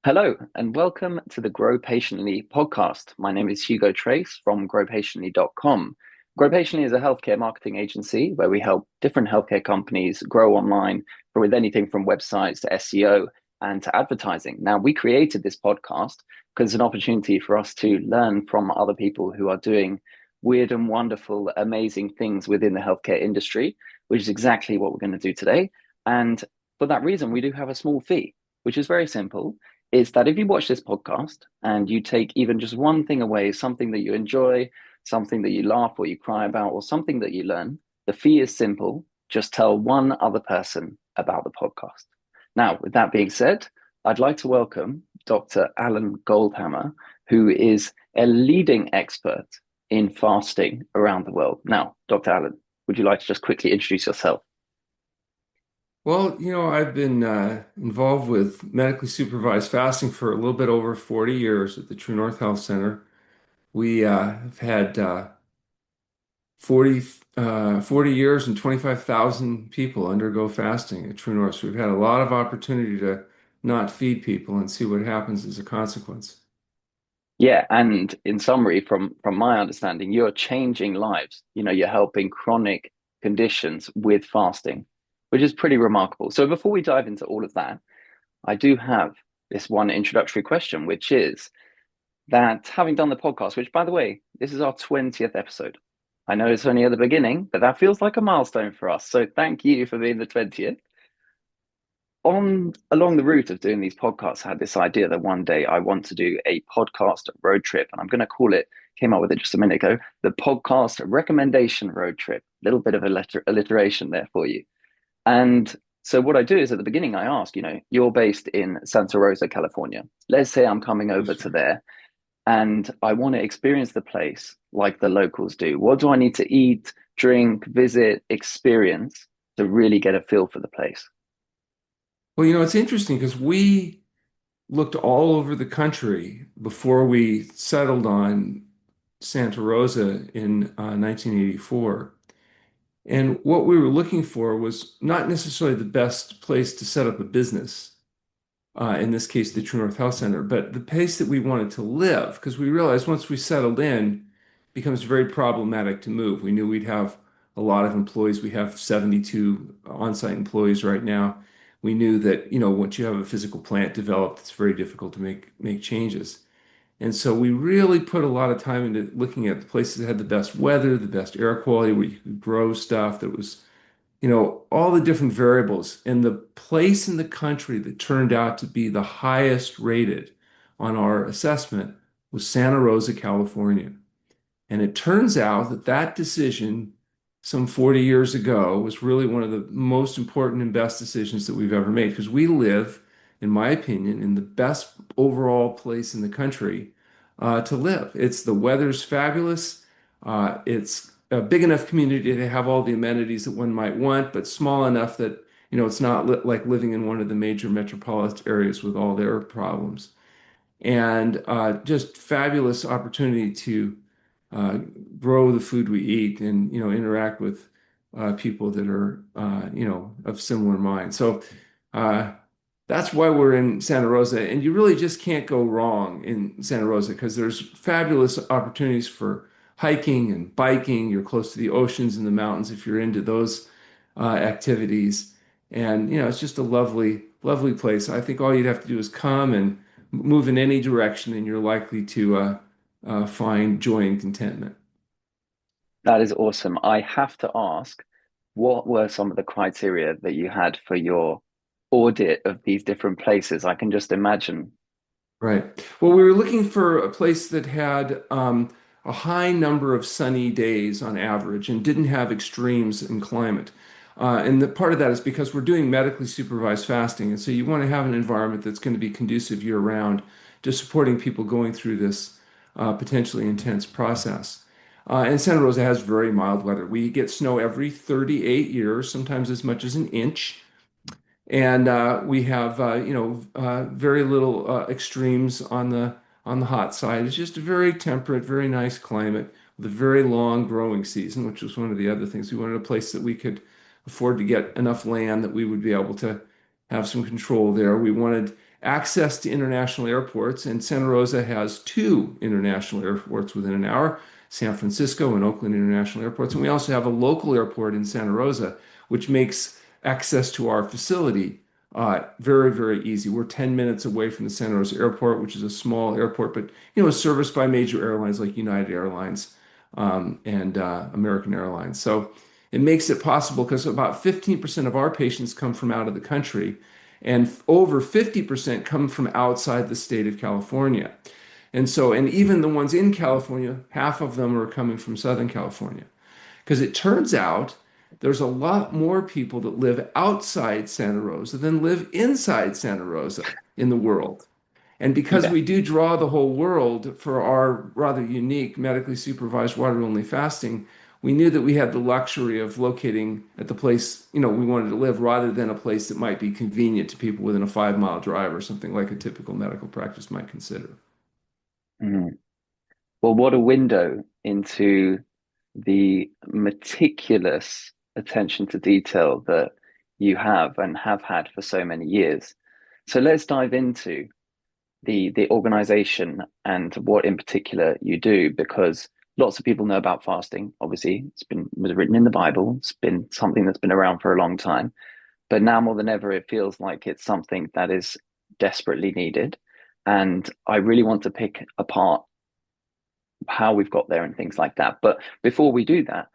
Hello, and welcome to the Grow Patiently podcast. My name is Hugo Trace from growpatiently.com. Grow Patiently is a healthcare marketing agency where we help different healthcare companies grow online with anything from websites to SEO and to advertising. Now, we created this podcast because it's an opportunity for us to learn from other people who are doing weird and wonderful, amazing things within the healthcare industry, which is exactly what we're going to do today. And for that reason, we do have a small fee, which is very simple is that if you watch this podcast and you take even just one thing away, something that you enjoy, something that you laugh or you cry about, or something that you learn, the fee is simple. Just tell one other person about the podcast. Now, with that being said, I'd like to welcome Dr. Alan Goldhamer, who is a leading expert in fasting around the world. Now, Dr. Alan, would you like to just quickly introduce yourself? Well, I've been involved with medically supervised fasting for a little bit over 40 years at the True North Health Center. We have had 40 years and 25,000 people undergo fasting at True North. So we've had a lot of opportunity to not feed people and see what happens as a consequence. Yeah, and in summary, from my understanding, you're changing lives. You're helping chronic conditions with fasting, which is pretty remarkable. So before we dive into all of that, I do have this one introductory question, which is that having done the podcast, which by the way, this is our 20th episode. I know it's only at the beginning, but that feels like a milestone for us. So thank you for being the 20th on along the route of doing these podcasts, I had this idea that one day I want to do a podcast road trip, and I'm going to call it. Came up with it just a minute ago. The podcast recommendation road trip. A little bit of alliteration there for you. And so what I do is at the beginning I ask, you're based in Santa Rosa, California. Let's say I'm coming over Yes, to sir. there, and I want to experience the place like the locals do. What do I need to eat, drink, visit, experience to really get a feel for the place? Well, it's interesting because we looked all over the country before we settled on Santa Rosa in 1984. And what we were looking for was not necessarily the best place to set up a business, in this case, the True North Health Center, but the place that we wanted to live, because we realized once we settled in, it becomes very problematic to move. We knew we'd have a lot of employees. We have 72 on-site employees right now. We knew that, once you have a physical plant developed, it's very difficult to make changes. And so we really put a lot of time into looking at the places that had the best weather, the best air quality, where you could grow stuff that was, all the different variables. And the place in the country that turned out to be the highest rated on our assessment was Santa Rosa, California. And it turns out that that decision some 40 years ago was really one of the most important and best decisions that we've ever made because we live, in my opinion, in the best overall place in the country to live. The weather's fabulous. It's a big enough community to have all the amenities that one might want, but small enough that, it's not like living in one of the major metropolitan areas with all their problems and just fabulous opportunity to uh, grow the food we eat and interact with people that are of similar mind. So uh, that's why we're in Santa Rosa, and you really just can't go wrong in Santa Rosa because there's fabulous opportunities for hiking and biking. You're close to the oceans and the mountains if you're into those activities, and it's just a lovely, lovely place. I think all you'd have to do is come and move in any direction, and you're likely to find joy and contentment. That is awesome. I have to ask, what were some of the criteria that you had for your audit of these different places? I can just imagine. Right. Well, we were looking for a place that had a high number of sunny days on average and didn't have extremes in climate. And the part of that is because we're doing medically supervised fasting. And so you want to have an environment that's going to be conducive year round to supporting people going through this potentially intense process. And Santa Rosa has very mild weather. We get snow every 38 years, sometimes as much as an inch. And we have very little extremes on the hot side. It's just a very temperate, very nice climate with a very long growing season, which was one of the other things. We wanted a place that we could afford to get enough land that we would be able to have some control there. We wanted access to international airports, and Santa Rosa has two international airports within an hour, San Francisco and Oakland International Airports. And we also have a local airport in Santa Rosa, which makes access to our facility very, very easy. We're 10 minutes away from the Santa Rosa Airport, which is a small airport, but serviced by major airlines like United Airlines and American Airlines. So it makes it possible because about 15% of our patients come from out of the country, and over 50% come from outside the state of California. And even the ones in California, half of them are coming from Southern California. Because it turns out there's a lot more people that live outside Santa Rosa than live inside Santa Rosa in the world. And because Yeah. we do draw the whole world for our rather unique medically supervised water-only fasting, we knew that we had the luxury of locating at the place, we wanted to live rather than a place that might be convenient to people within a 5-mile drive or something like a typical medical practice might consider. Mhm. Well, what a window into the meticulous attention to detail that you have and have had for so many years. So let's dive into the organization and what in particular you do, because lots of people know about fasting. Obviously, was written in the Bible. It's been something that's been around for a long time, but now more than ever, it feels like it's something that is desperately needed. And I really want to pick apart how we've got there and things like that. But before we do that,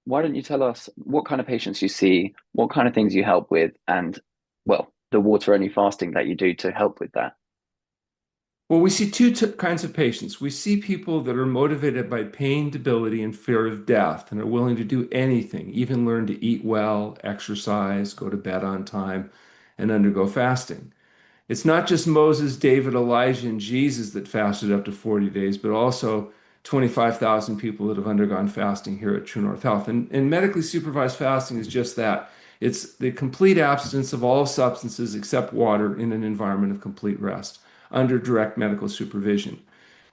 why don't you tell us what kind of patients you see, what kind of things you help with, and well, the water only fasting that you do to help with that? Well, we see two kinds of patients. We see people that are motivated by pain, debility, and fear of death and are willing to do anything, even learn to eat well, exercise, go to bed on time, and undergo fasting. It's not just Moses, David, Elijah, and Jesus that fasted up to 40 days, but also 25,000 people that have undergone fasting here at True North Health. And medically supervised fasting is just that. It's the complete abstinence of all substances except water in an environment of complete rest under direct medical supervision.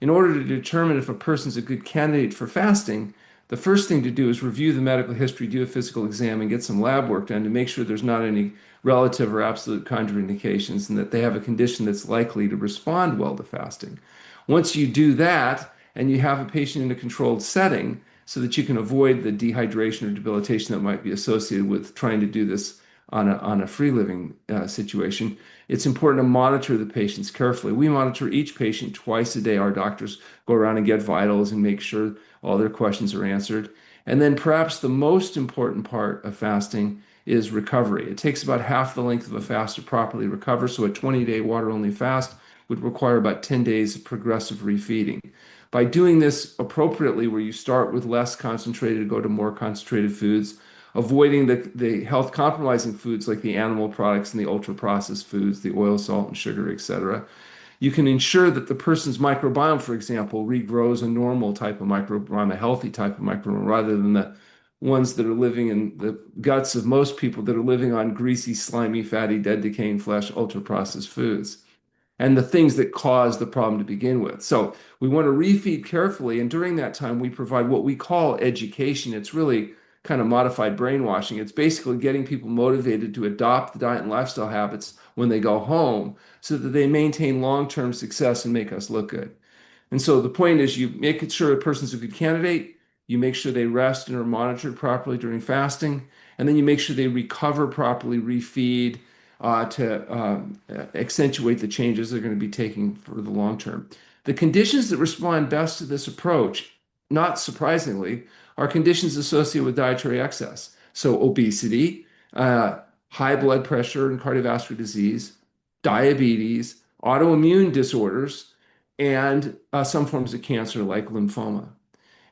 In order to determine if a person's a good candidate for fasting, the first thing to do is review the medical history, do a physical exam, and get some lab work done to make sure there's not any relative or absolute contraindications and that they have a condition that's likely to respond well to fasting. Once you do that and you have a patient in a controlled setting so that you can avoid the dehydration or debilitation that might be associated with trying to do this on a free living situation, it's important to monitor the patients carefully. We monitor each patient twice a day. Our doctors go around and get vitals and make sure all their questions are answered. And then perhaps the most important part of fasting is recovery. It takes about half the length of a fast to properly recover. So a 20-day water-only fast would require about 10 days of progressive refeeding. By doing this appropriately, where you start with less concentrated, go to more concentrated foods, avoiding the health compromising foods like the animal products and the ultra processed foods, the oil, salt, and sugar, etc. You can ensure that the person's microbiome, for example, regrows a normal type of microbiome, a healthy type of microbiome, rather than the ones that are living in the guts of most people that are living on greasy, slimy, fatty, dead, decaying flesh, ultra processed foods and the things that cause the problem to begin with. So we want to refeed carefully. And during that time, we provide what we call education. It's really kind of modified brainwashing. It's basically getting people motivated to adopt the diet and lifestyle habits when they go home so that they maintain long-term success and make us look good. And so the point is you make sure a person's a good candidate, you make sure they rest and are monitored properly during fasting, and then you make sure they recover properly, refeed, to accentuate the changes they're going to be taking for the long term. The conditions that respond best to this approach, not surprisingly, are conditions associated with dietary excess. So obesity, high blood pressure and cardiovascular disease, diabetes, autoimmune disorders, and some forms of cancer like lymphoma.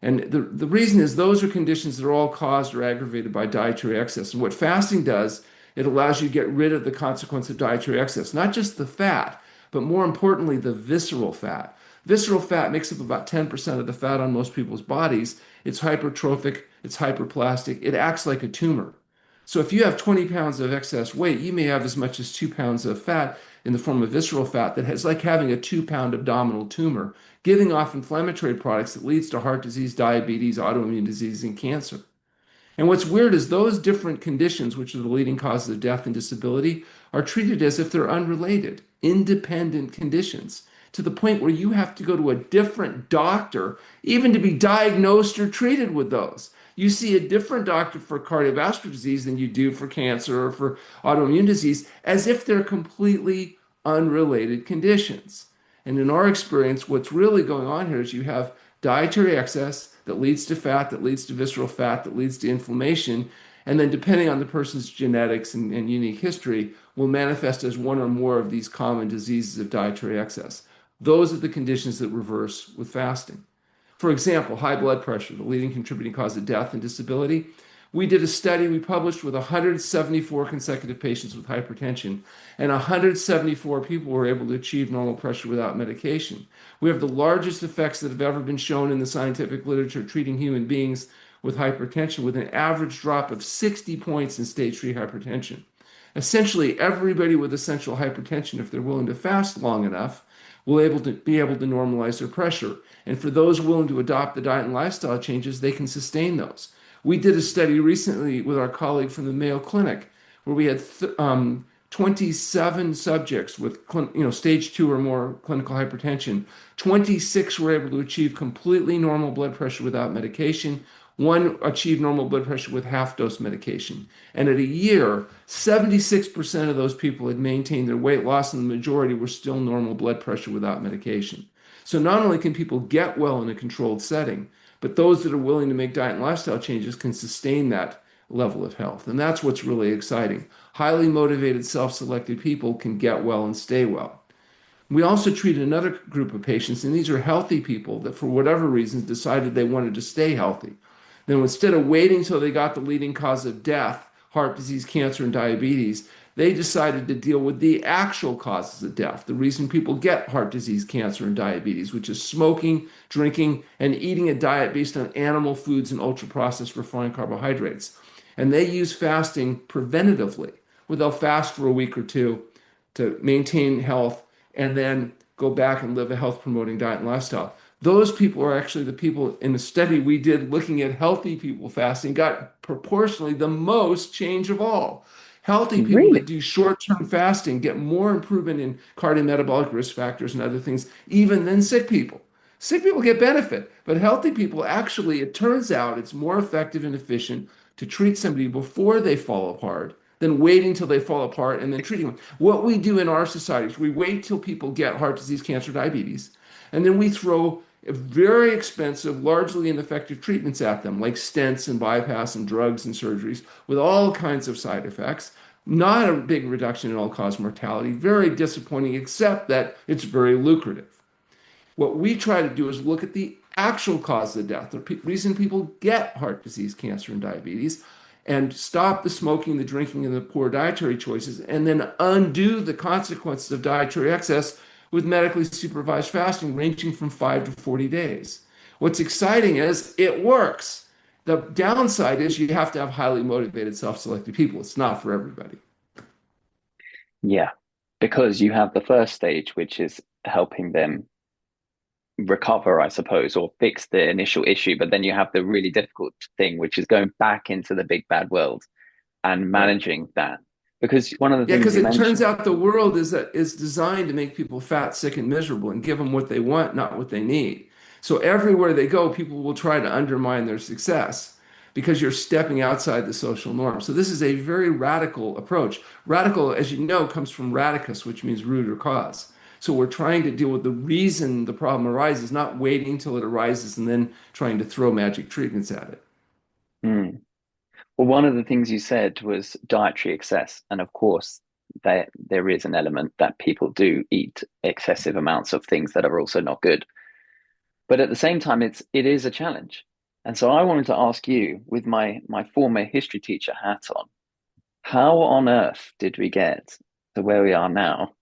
And the reason is those are conditions that are all caused or aggravated by dietary excess. And what fasting does, it allows you to get rid of the consequence of dietary excess, not just the fat, but more importantly, the visceral fat. Visceral fat makes up about 10% of the fat on most people's bodies. It's hypertrophic, it's hyperplastic, it acts like a tumor. So if you have 20 pounds of excess weight, you may have as much as 2 pounds of fat in the form of visceral fat that is like having a 2 pound abdominal tumor, giving off inflammatory products that leads to heart disease, diabetes, autoimmune disease, and cancer. And what's weird is those different conditions, which are the leading causes of death and disability, are treated as if they're unrelated, independent conditions to the point where you have to go to a different doctor even to be diagnosed or treated with those. You see a different doctor for cardiovascular disease than you do for cancer or for autoimmune disease, as if they're completely unrelated conditions. And in our experience, what's really going on here is you have dietary excess that leads to fat, that leads to visceral fat, that leads to inflammation. And then, depending on the person's genetics and unique history, will manifest as one or more of these common diseases of dietary excess. Those are the conditions that reverse with fasting. For example, high blood pressure, the leading contributing cause of death and disability. We did a study we published with 174 consecutive patients with hypertension, and 174 people were able to achieve normal pressure without medication. We have the largest effects that have ever been shown in the scientific literature treating human beings with hypertension, with an average drop of 60 points in stage 3 hypertension. Essentially, everybody with essential hypertension, if they're willing to fast long enough, will be able to normalize their pressure. And for those willing to adopt the diet and lifestyle changes, they can sustain those. We did a study recently with our colleague from the Mayo Clinic where we had 27 subjects with stage 2 or more clinical hypertension. 26 were able to achieve completely normal blood pressure without medication. One achieved normal blood pressure with half dose medication. And at a year, 76% of those people had maintained their weight loss, and the majority were still normal blood pressure without medication. So not only can people get well in a controlled setting, but those that are willing to make diet and lifestyle changes can sustain that level of health. And that's what's really exciting. Highly motivated, self-selected people can get well and stay well. We also treated another group of patients, and these are healthy people that, for whatever reasons, decided they wanted to stay healthy. Then, instead of waiting until they got the leading cause of death, heart disease, cancer, and diabetes, they decided to deal with the actual causes of death, the reason people get heart disease, cancer, and diabetes, which is smoking, drinking, and eating a diet based on animal foods and ultra-processed refined carbohydrates. And they use fasting preventatively, where they'll fast for a week or two to maintain health and then go back and live a health-promoting diet and lifestyle. Those people are actually the people in the study we did looking at healthy people fasting got proportionally the most change of all. Healthy people that Really? do short-term fasting get more improvement in cardiometabolic risk factors and other things, even than sick people. Sick people get benefit, but healthy people actually, it turns out, it's more effective and efficient to treat somebody before they fall apart than waiting till they fall apart and then treating them. What we do in our society is we wait till people get heart disease, cancer, diabetes, and then we throw very expensive, largely ineffective treatments at them, like stents and bypass and drugs and surgeries with all kinds of side effects. Not a big reduction in all-cause mortality, very disappointing, except that it's very lucrative. What we try to do is look at the actual cause of death, the reason people get heart disease, cancer, and diabetes, and stop the smoking, the drinking, and the poor dietary choices, and then undo the consequences of dietary excess with medically supervised fasting ranging from 5 to 40 days. What's exciting is it works. The downside is you have to have highly motivated, self-selected people. It's not for everybody. Yeah, because you have the first stage, which is helping them recover, I suppose, or fix the initial issue. But then you have the really difficult thing, which is going back into the big bad world and Right. managing that. Because one of the Yeah, things because you it turns mentioned, out the world is designed to make people fat, sick, and miserable and give them what they want, not what they need. So everywhere they go, people will try to undermine their success because you're stepping outside the social norm. So this is a very radical approach. Radical, as you know, comes from radicus, which means root or cause. So we're trying to deal with the reason the problem arises, not waiting until it arises and then trying to throw magic treatments at it. mm, well, one of the things you said was dietary excess. And of course, there is an element that people do eat excessive amounts of things that are also not good. But at the same time, it is a challenge. And so I wanted to ask you, with my former history teacher hat on, how on earth did we get to where we are now,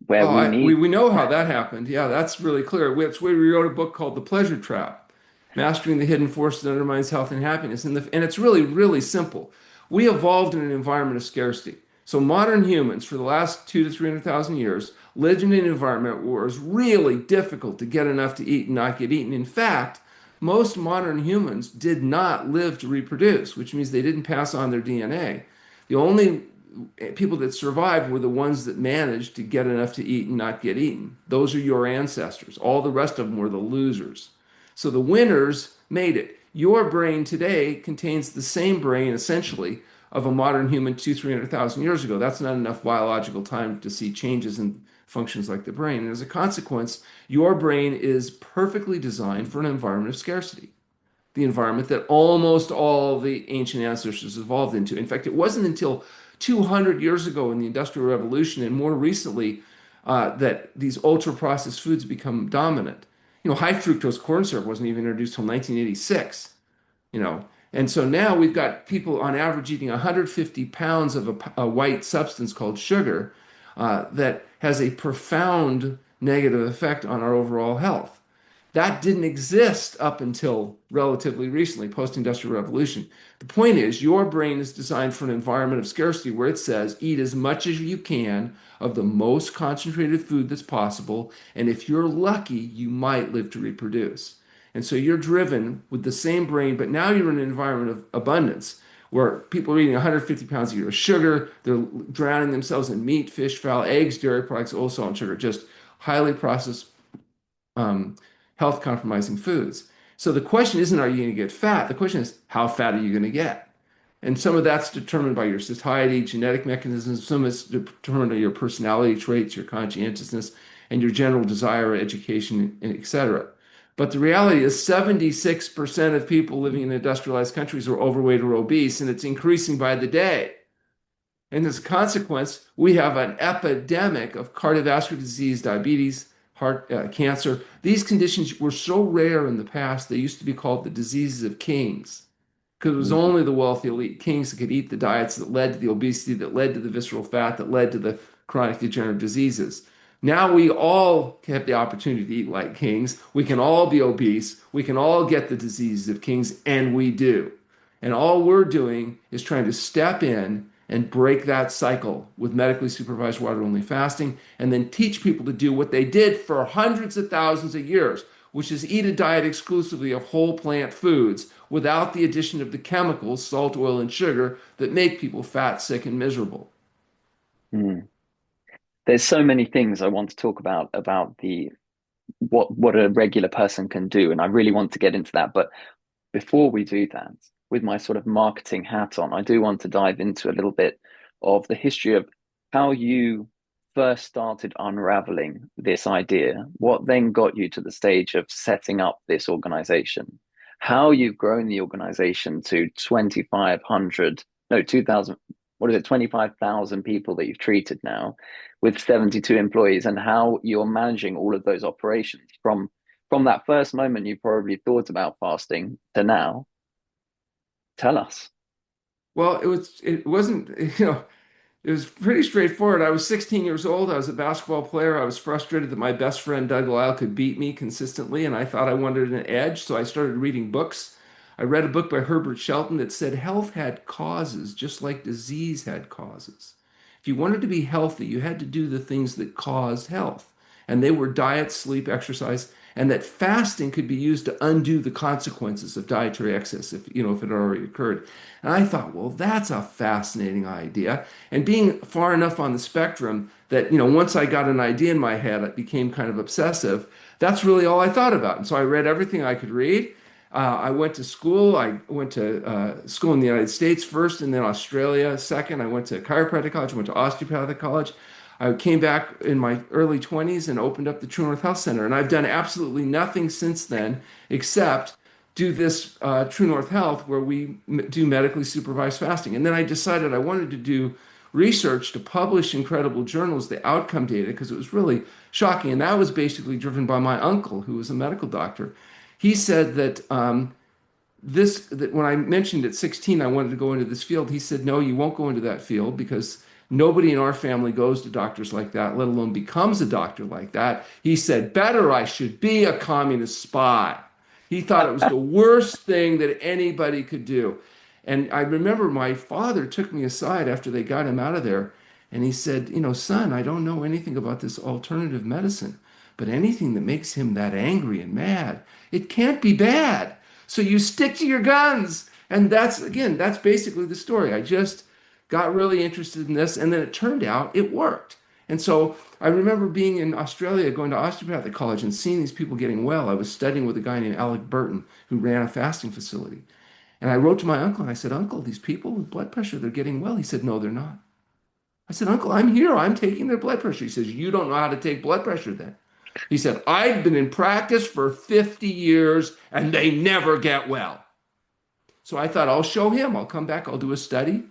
where Oh, we we, need, we know how that happened. Yeah, that's really clear. That's why we wrote a book called The Pleasure Trap, Mastering the Hidden Force that Undermines Health and Happiness. And it's really, really simple. We evolved in an environment of scarcity. So modern humans, for the last 2 to 300,000 years, lived in an environment where it was really difficult to get enough to eat and not get eaten. In fact, most modern humans did not live to reproduce, which means they didn't pass on their DNA. The only people that survived were the ones that managed to get enough to eat and not get eaten. Those are your ancestors. All the rest of them were the losers. So the winners made it. Your brain today contains the same brain, essentially, of a modern human 300,000 years ago. That's not enough biological time to see changes in functions like the brain. And as a consequence, your brain is perfectly designed for an environment of scarcity, the environment that almost all the ancient ancestors evolved into. In fact, it wasn't until 200 years ago in the Industrial Revolution and more recently that these ultra processed foods become dominant. High fructose corn syrup wasn't even introduced until 1986, you know. And so now we've got people on average eating 150 pounds of a white substance called sugar that has a profound negative effect on our overall health. That didn't exist up until relatively recently, post-industrial revolution. The point is, your brain is designed for an environment of scarcity where it says, eat as much as you can of the most concentrated food that's possible, and if you're lucky, you might live to reproduce. And so you're driven with the same brain, but now you're in an environment of abundance where people are eating 150 pounds a year of sugar, they're drowning themselves in meat, fish, fowl, eggs, dairy products, oil, salt, and sugar, just highly processed um, health compromising foods. So the question isn't, are you going to get fat? The question is, how fat are you going to get? And some of that's determined by your satiety, genetic mechanisms. Some is determined by your personality traits, your conscientiousness, and your general desire, education, and etc. But the reality is 76% of people living in industrialized countries are overweight or obese, and it's increasing by the day. And as a consequence, we have an epidemic of cardiovascular disease, diabetes, heart cancer. These conditions were so rare in the past, they used to be called the diseases of kings, because it was Mm. only the wealthy elite kings that could eat the diets that led to the obesity, that led to the visceral fat, that led to the chronic degenerative diseases. Now we all have the opportunity to eat like kings. We can all be obese. We can all get the diseases of kings, and we do. And all we're doing is trying to step in and break that cycle with medically supervised water only fasting, and then teach people to do what they did for hundreds of thousands of years, which is eat a diet exclusively of whole plant foods without the addition of the chemicals, salt, oil, and sugar that make people fat, sick, and miserable. Mm. There's so many things I want to talk about the what a regular person can do, and I really want to get into that. But before we do that, with my sort of marketing hat on, I do want to dive into a little bit of the history of how you first started unraveling this idea, what then got you to the stage of setting up this organization, how you've grown the organization to 2,500, no, 2,000, what is it, 25,000 people that you've treated now with 72 employees, and how you're managing all of those operations from that first moment you probably thought about fasting to now. Tell us. Well, it wasn't, it was pretty straightforward. I was 16 years old. I was a basketball player. I was frustrated that my best friend Doug Lyle could beat me consistently, and I thought I wanted an edge, so I started reading books. I read a book by Herbert Shelton that said health had causes, just like disease had causes. If you wanted to be healthy, you had to do the things that cause health, and they were diet, sleep, exercise, and that fasting could be used to undo the consequences of dietary excess if it already occurred. And I thought, well, that's a fascinating idea. And being far enough on the spectrum that, once I got an idea in my head, it became kind of obsessive. That's really all I thought about. And so I read everything I could read. I went to school. I went to school in the United States first, and then Australia second. I went to chiropractic college, went to osteopathic college. I came back in my early 20s and opened up the True North Health Center. And I've done absolutely nothing since then except do this True North Health where we do medically supervised fasting. And then I decided I wanted to do research to publish in credible journals the outcome data because it was really shocking. And that was basically driven by my uncle, who was a medical doctor. He said that when I mentioned at 16 I wanted to go into this field, he said, no, you won't go into that field because nobody in our family goes to doctors like that, let alone becomes a doctor like that. He said, better I should be a communist spy. He thought it was the worst thing that anybody could do. And I remember my father took me aside after they got him out of there, and he said, son, I don't know anything about this alternative medicine, but anything that makes him that angry and mad, it can't be bad. So you stick to your guns. And that's basically the story. I just got really interested in this, and then it turned out it worked. And so I remember being in Australia, going to osteopathic college and seeing these people getting well. I was studying with a guy named Alec Burton who ran a fasting facility. And I wrote to my uncle and I said, Uncle, these people with blood pressure, they're getting well. He said, No, they're not. I said, Uncle, I'm here. I'm taking their blood pressure. He says, You don't know how to take blood pressure then. He said, I've been in practice for 50 years and they never get well. So I thought, I'll show him. I'll come back. I'll do a study.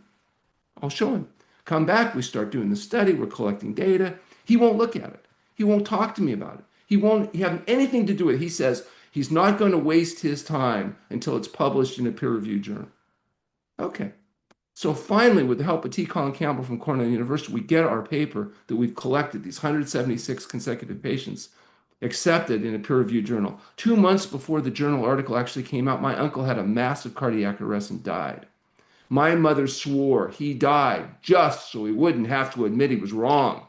I'll show him. Come back. We start doing the study. We're collecting data. He won't look at it. He won't talk to me about it. He won't have anything to do with it. He says he's not going to waste his time until it's published in a peer-reviewed journal. Okay. So finally, with the help of T. Colin Campbell from Cornell University, we get our paper that we've collected, these 176 consecutive patients, accepted in a peer-reviewed journal. 2 months before the journal article actually came out, my uncle had a massive cardiac arrest and died. My mother swore he died just so he wouldn't have to admit he was wrong.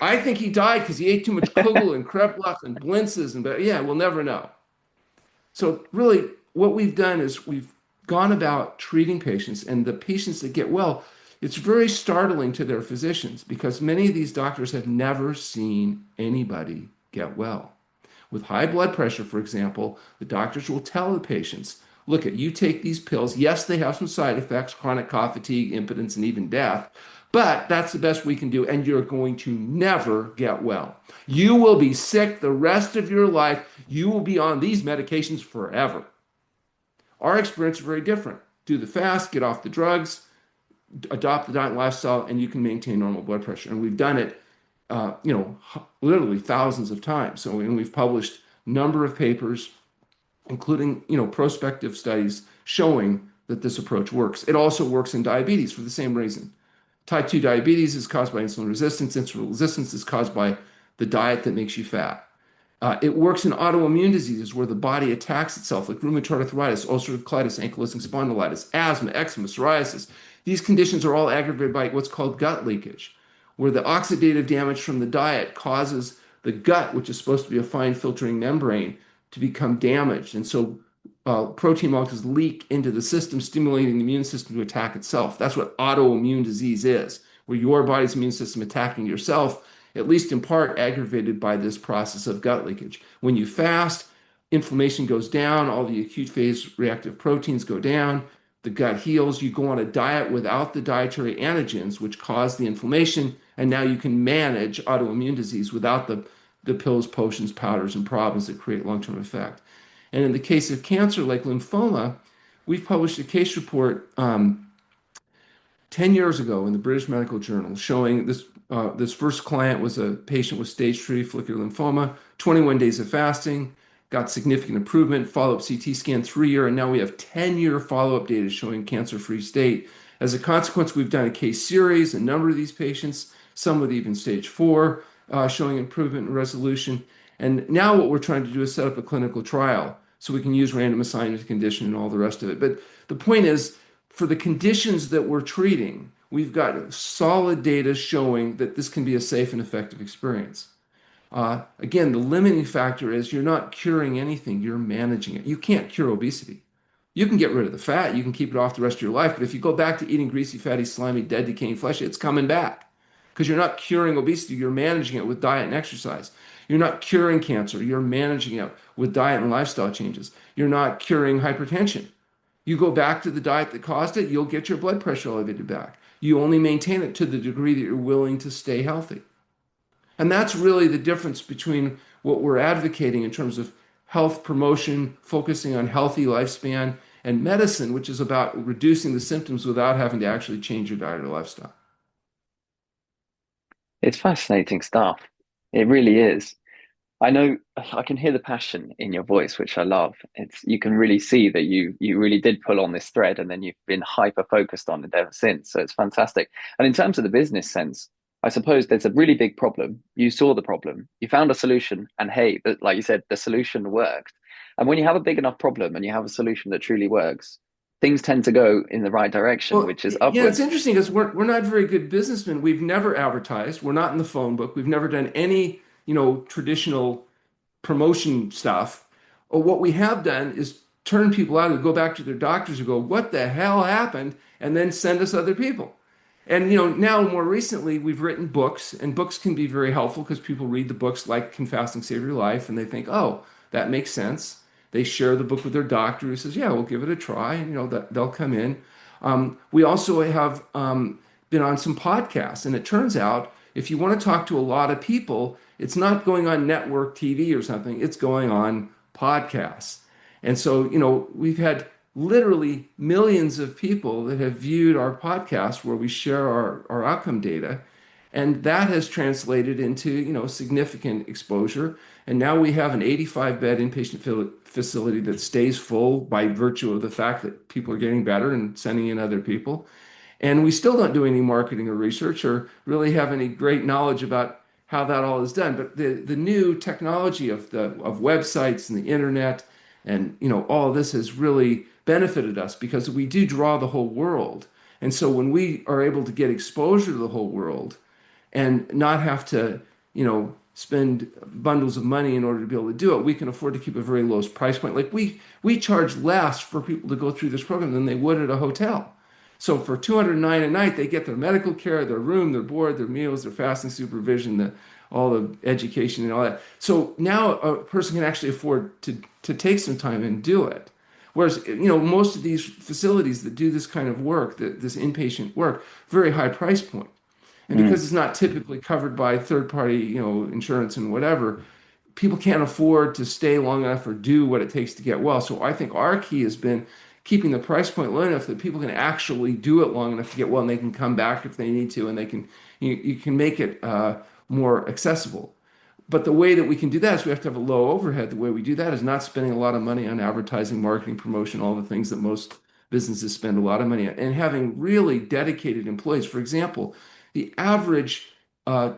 I think he died because he ate too much kugel and kreplach and blintzes, and yeah, we'll never know. So really, what we've done is we've gone about treating patients, and the patients that get well, it's very startling to their physicians because many of these doctors have never seen anybody get well. With high blood pressure, for example, the doctors will tell the patients, look, you take these pills. Yes, they have some side effects, chronic cough, fatigue, impotence, and even death, but that's the best we can do, and you're going to never get well. You will be sick the rest of your life. You will be on these medications forever. Our experience is very different. Do the fast, get off the drugs, adopt the diet and lifestyle, and you can maintain normal blood pressure. And we've done it, literally thousands of times. So, and we've published a number of papers, including, prospective studies showing that this approach works. It also works in diabetes for the same reason. Type 2 diabetes is caused by insulin resistance. Insulin resistance is caused by the diet that makes you fat. It works in autoimmune diseases where the body attacks itself, like rheumatoid arthritis, ulcerative colitis, ankylosing spondylitis, asthma, eczema, psoriasis. These conditions are all aggravated by what's called gut leakage, where the oxidative damage from the diet causes the gut, which is supposed to be a fine filtering membrane, to become damaged. And so protein molecules leak into the system, stimulating the immune system to attack itself. That's what autoimmune disease is, where your body's immune system attacking yourself, at least in part aggravated by this process of gut leakage. When you fast, inflammation goes down, all the acute phase reactive proteins go down, the gut heals, you go on a diet without the dietary antigens, which cause the inflammation, and now you can manage autoimmune disease without the pills, potions, powders, and problems that create long-term effect. And in the case of cancer like lymphoma, we've published a case report 10 years ago in the British Medical Journal showing this first client was a patient with stage 3 follicular lymphoma, 21 days of fasting, got significant improvement, follow-up CT scan 3-year, and now we have 10-year follow-up data showing cancer-free state. As a consequence, we've done a case series, a number of these patients, some with even stage 4, showing improvement in resolution. And now what we're trying to do is set up a clinical trial so we can use random assignment to condition and all the rest of it. But the point is, for the conditions that we're treating, we've got solid data showing that this can be a safe and effective experience. Again, the limiting factor is you're not curing anything, you're managing it. You can't cure obesity. You can get rid of the fat, you can keep it off the rest of your life, but if you go back to eating greasy, fatty, slimy, dead, decaying flesh, it's coming back. Because you're not curing obesity, you're managing it with diet and exercise. You're not curing cancer, you're managing it with diet and lifestyle changes. You're not curing hypertension. You go back to the diet that caused it, you'll get your blood pressure elevated back. You only maintain it to the degree that you're willing to stay healthy. And that's really the difference between what we're advocating in terms of health promotion, focusing on healthy lifespan, and medicine, which is about reducing the symptoms without having to actually change your diet or lifestyle. It's fascinating stuff. It really is. I know I can hear the passion in your voice, which I love. It's you can really see that you really did pull on this thread and then you've been hyper focused on it ever since. So it's fantastic. And in terms of the business sense, I suppose there's a really big problem. You saw the problem, you found a solution, and hey, like you said, the solution worked. And when you have a big enough problem and you have a solution that truly works, things tend to go in the right direction, Well, which is yeah, it's upwards. interesting because we're not very good businessmen. We've never advertised. We're not in the phone book. We've never done any, traditional promotion stuff. What we have done is turn people out who go back to their doctors who go, what the hell happened? And then send us other people. And now more recently we've written books, and books can be very helpful because people read the books like Can Fasting Save Your Life, and they think, oh, that makes sense. They share the book with their doctor who says, yeah, we'll give it a try, and that they'll come in. We also have been on some podcasts, and it turns out if you want to talk to a lot of people, it's not going on network TV or something, it's going on podcasts. And so, we've had literally millions of people that have viewed our podcast where we share our outcome data. And that has translated into, significant exposure. And now we have an 85 bed inpatient facility that stays full by virtue of the fact that people are getting better and sending in other people. And we still don't do any marketing or research or really have any great knowledge about how that all is done. But the new technology of websites and the internet and all of this has really benefited us because we do draw the whole world. And so when we are able to get exposure to the whole world and not have to, spend bundles of money in order to be able to do it, we can afford to keep a very low price point. Like we charge less for people to go through this program than they would at a hotel. So for 209 a night, they get their medical care, their room, their board, their meals, their fasting supervision, all the education and all that. So now a person can actually afford to take some time and do it. Whereas, most of these facilities that do this kind of work, this inpatient work, very high price point. And because Mm, it's not typically covered by third party, insurance and whatever, people can't afford to stay long enough or do what it takes to get well. So I think our key has been keeping the price point low enough that people can actually do it long enough to get well, and they can come back if they need to, and you can make it more accessible. But the way that we can do that is we have to have a low overhead. The way we do that is not spending a lot of money on advertising, marketing, promotion, all the things that most businesses spend a lot of money on, and having really dedicated employees. For example, the average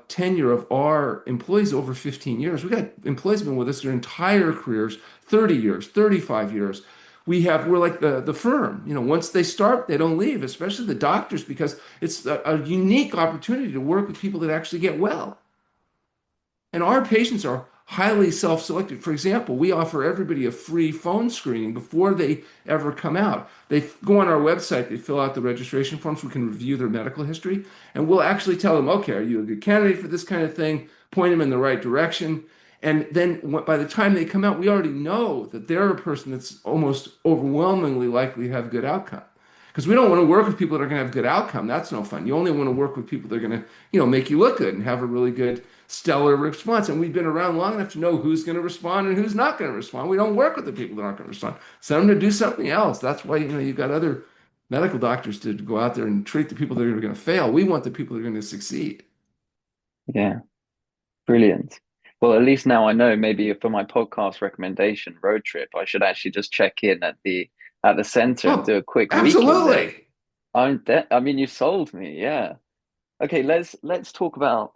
tenure of our employees over 15 years. We got employees been with us their entire careers, 30 years, 35 years. We're like the firm. Once they start, they don't leave, especially the doctors, because it's a unique opportunity to work with people that actually get well. And our patients are highly self-selected. For example, we offer everybody a free phone screening before they ever come out. They go on our website, they fill out the registration forms, we can review their medical history, and we'll actually tell them, okay, are you a good candidate for this kind of thing? Point them in the right direction. And then by the time they come out, we already know that they're a person that's almost overwhelmingly likely to have a good outcome. Because we don't want to work with people that are going to have good outcome. That's no fun. You only want to work with people that are going to, make you look good and have a really good stellar response. And we've been around long enough to know who's going to respond and who's not going to respond. We don't work with the people that aren't going to respond. Send them to do something else. That's why, you've got other medical doctors to go out there and treat the people that are going to fail. We want the people that are going to succeed. yeah, brilliant. Well, at least now I know maybe for my podcast recommendation, road trip, I should actually just check in at the center and do Oh, a quick weekend there. absolutely. I mean, you sold me. Yeah. Okay, let's talk about.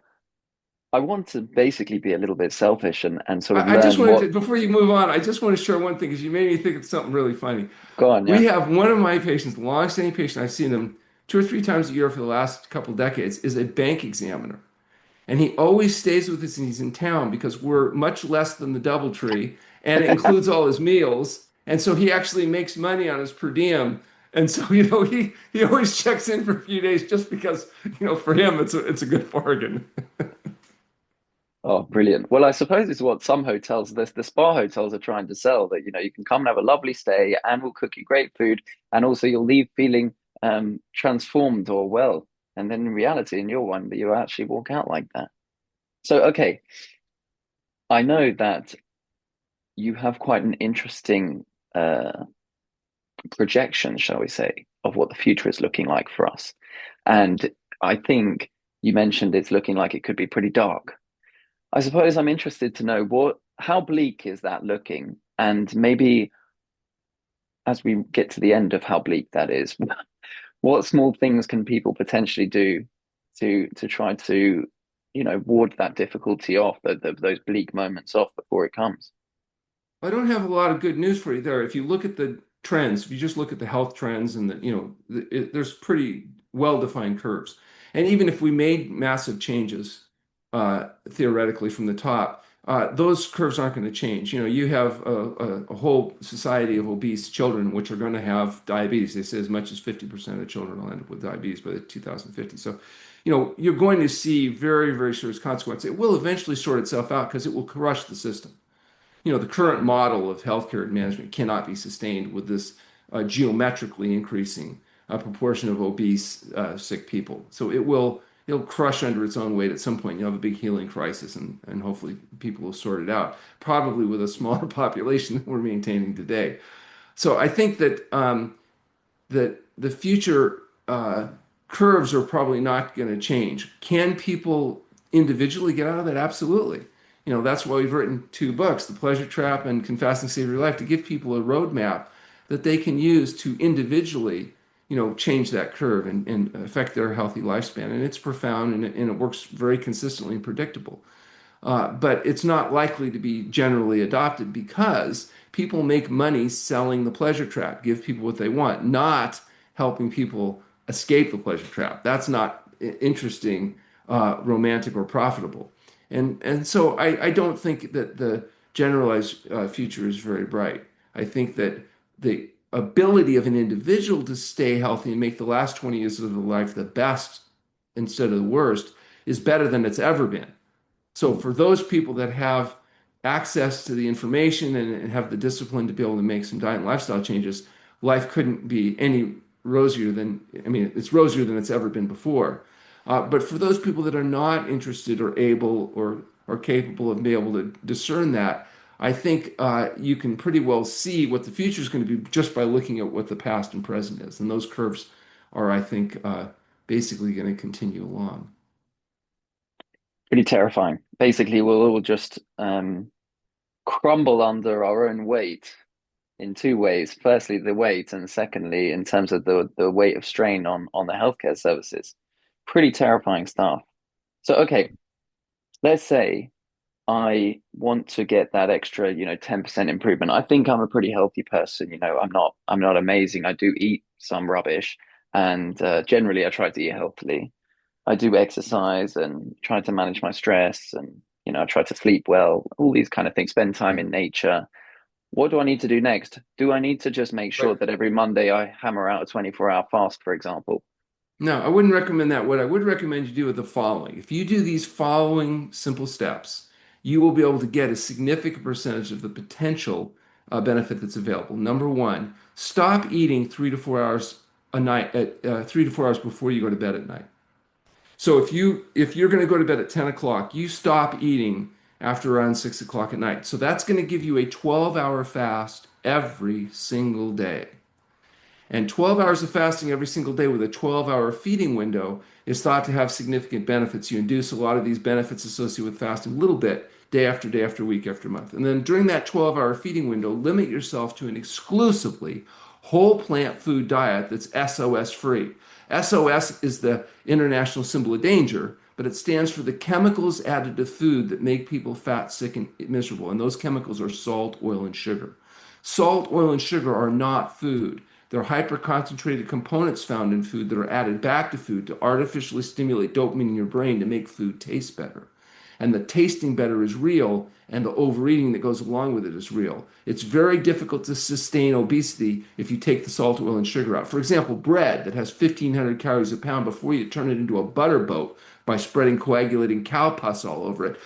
I want to basically be a little bit selfish and sort of I just learn wanted what. to, before you move on, I just want to share one thing because you made me think of something really funny. Go on, We yeah. have one of my patients, long-standing patient, I've seen him 2 or 3 times a year for the last couple decades, is a bank examiner. And he always stays with us and he's in town because we're much less than the DoubleTree and it includes all his meals. And so he actually makes money on his per diem. And so, he always checks in for a few days just because, for him, it's a good bargain. Oh, brilliant. Well, I suppose it's what some hotels, the spa hotels are trying to sell that, you can come and have a lovely stay and we'll cook you great food. And also you'll leave feeling transformed or well. And then in reality, in your one, that you actually walk out like that. So, okay, I know that you have quite an interesting projection, shall we say, of what the future is looking like for us. And I think you mentioned it's looking like it could be pretty dark. I suppose I'm interested to know how bleak is that looking? And maybe as we get to the end of how bleak that is, what small things can people potentially do to try to, ward that difficulty off, those bleak moments off before it comes? I don't have a lot of good news for you there. If you look at the trends, if you just look at the health trends and there's pretty well-defined curves. And even if we made massive changes, theoretically from the top, those curves aren't going to change. You know, you have a whole society of obese children which are going to have diabetes. They say as much as 50% of children will end up with diabetes by the 2050. So, you know, you're going to see very, very serious consequences. It will eventually sort itself out because it will crush the system. You know, the current model of healthcare management cannot be sustained with this geometrically increasing proportion of obese, sick people. So it'll crush under its own weight at some point. You'll have a big healing crisis, and hopefully people will sort it out, probably with a smaller population than we're maintaining today. So I think that the future curves are probably not going to change. Can people individually get out of that? Absolutely. You know, that's why we've written two books, The Pleasure Trap and Can Fasting Save Your Life, to give people a roadmap that they can use to individually, you know, change that curve and affect their healthy lifespan. And it's profound and it works very consistently and predictable. But it's not likely to be generally adopted because people make money selling the pleasure trap, give people what they want, not helping people escape the pleasure trap. That's not interesting, romantic, or profitable. And so I don't think that the generalized future is very bright. I think that the ability of an individual to stay healthy and make the last 20 years of their life the best instead of the worst is better than it's ever been. So for those people that have access to the information and have the discipline to be able to make some diet and lifestyle changes, life couldn't be any rosier than, I mean, it's rosier than it's ever been before. But for those people that are not interested or able or capable of being able to discern that, I think you can pretty well see what the future is going to be just by looking at what the past and present is. And those curves are, I think, basically going to continue along. Pretty terrifying. Basically, we'll all just crumble under our own weight in two ways. Firstly, the weight, and secondly, in terms of the weight of strain on the healthcare services. Pretty terrifying stuff. So, okay, let's say I want to get that extra, 10% improvement. I think I'm a pretty healthy person. I'm not amazing. I do eat some rubbish, and generally I try to eat healthily. I do exercise and try to manage my stress, and I try to sleep well, all these kind of things, spend time Right. in nature. What do I need to do next? Do I need to just make sure Right. that every Monday I hammer out a 24-hour fast, for example? No, I wouldn't recommend that. What I would recommend you do are the following. If you do these following simple steps, you will be able to get a significant percentage of the potential benefit that's available. Number one, stop eating 3 to 4 hours a night at 3 to 4 hours before you go to bed at night. So if you're going to go to bed at 10 o'clock, you stop eating after around 6 o'clock at night. So that's going to give you a 12-hour fast every single day. And 12 hours of fasting every single day with a 12-hour feeding window is thought to have significant benefits. You induce a lot of these benefits associated with fasting a little bit day after day after week after month. And then during that 12-hour feeding window, limit yourself to an exclusively whole plant food diet that's SOS free. SOS is the international symbol of danger, but it stands for the chemicals added to food that make people fat, sick, and miserable. And those chemicals are salt, oil, and sugar. Salt, oil, and sugar are not food. They're hyper-concentrated components found in food that are added back to food to artificially stimulate dopamine in your brain to make food taste better. And the tasting better is real, and the overeating that goes along with it is real. It's very difficult to sustain obesity if you take the salt, oil, and sugar out. For example, bread that has 1,500 calories a pound before you turn it into a butter boat by spreading coagulating cow pus all over it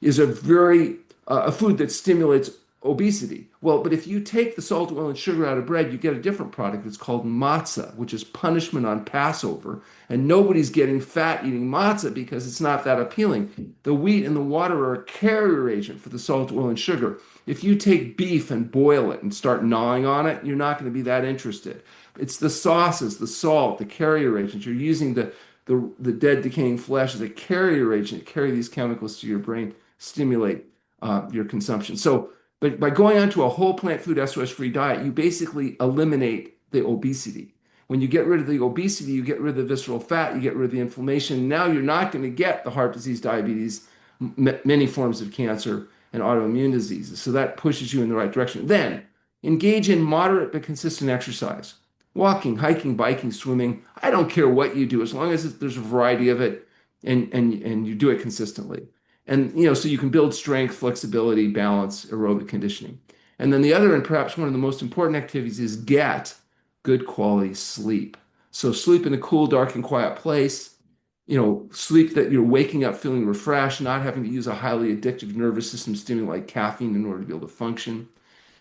is a food that stimulates obesity. Well, but if you take the salt, oil, and sugar out of bread, you get a different product that's called matzah, which is punishment on Passover. And nobody's getting fat eating matzah because it's not that appealing. The wheat and the water are a carrier agent for the salt, oil, and sugar. If you take beef and boil it and start gnawing on it, you're not going to be that interested. It's the sauces, the salt, the carrier agents. You're using the dead decaying flesh as a carrier agent to carry these chemicals to your brain, stimulate your consumption. So, but by going onto a whole plant food SOS-free diet, you basically eliminate the obesity. When you get rid of the obesity, you get rid of the visceral fat, you get rid of the inflammation. Now you're not going to get the heart disease, diabetes, many forms of cancer, and autoimmune diseases. So that pushes you in the right direction. Then engage in moderate but consistent exercise. Walking, hiking, biking, swimming. I don't care what you do, as long as there's a variety of it and you do it consistently. And, so you can build strength, flexibility, balance, aerobic conditioning. And then the other, and perhaps one of the most important activities, is get good quality sleep. So sleep in a cool, dark, and quiet place. Sleep that you're waking up feeling refreshed, not having to use a highly addictive nervous system stimulant like caffeine in order to be able to function.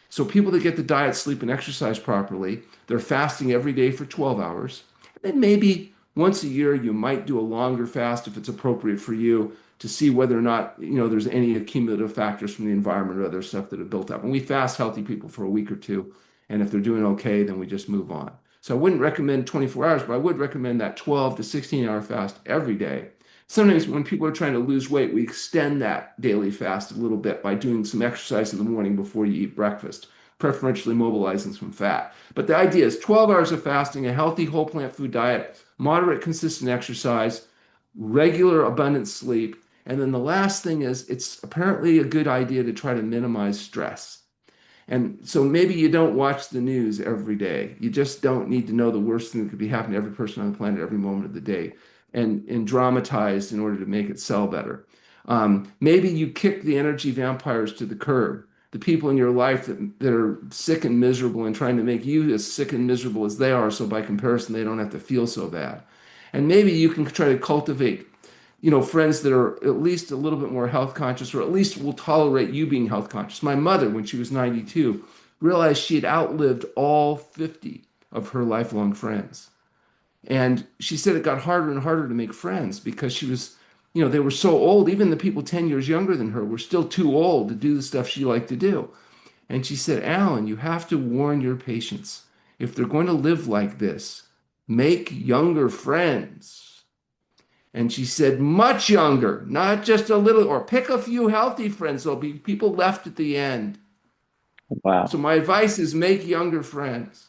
So people that get the diet, sleep, and exercise properly, they're fasting every day for 12 hours. And maybe once a year you might do a longer fast if it's appropriate for you to see whether or not, there's any accumulative factors from the environment or other stuff that have built up. And we fast healthy people for a week or two, and if they're doing okay, then we just move on. So I wouldn't recommend 24 hours, but I would recommend that 12 to 16-hour fast every day. Sometimes when people are trying to lose weight, we extend that daily fast a little bit by doing some exercise in the morning before you eat breakfast, preferentially mobilizing some fat. But the idea is 12 hours of fasting, a healthy whole plant food diet, moderate, consistent exercise, regular, abundant sleep. And then the last thing is it's apparently a good idea to try to minimize stress. And so maybe you don't watch the news every day. You just don't need to know the worst thing that could be happening to every person on the planet every moment of the day and dramatized in order to make it sell better. Maybe you kick the energy vampires to the curb, the people in your life that are sick and miserable and trying to make you as sick and miserable as they are, so by comparison, they don't have to feel so bad. And maybe you can try to cultivate friends that are at least a little bit more health conscious, or at least will tolerate you being health conscious. My mother, when she was 92, realized she had outlived all 50 of her lifelong friends. And she said it got harder and harder to make friends because they were so old. Even the people 10 years younger than her were still too old to do the stuff she liked to do. And she said, Alan, you have to warn your patients. If they're going to live like this, make younger friends. And she said, much younger, not just a little, or pick a few healthy friends. There'll be people left at the end. So Wow. my advice is make younger friends.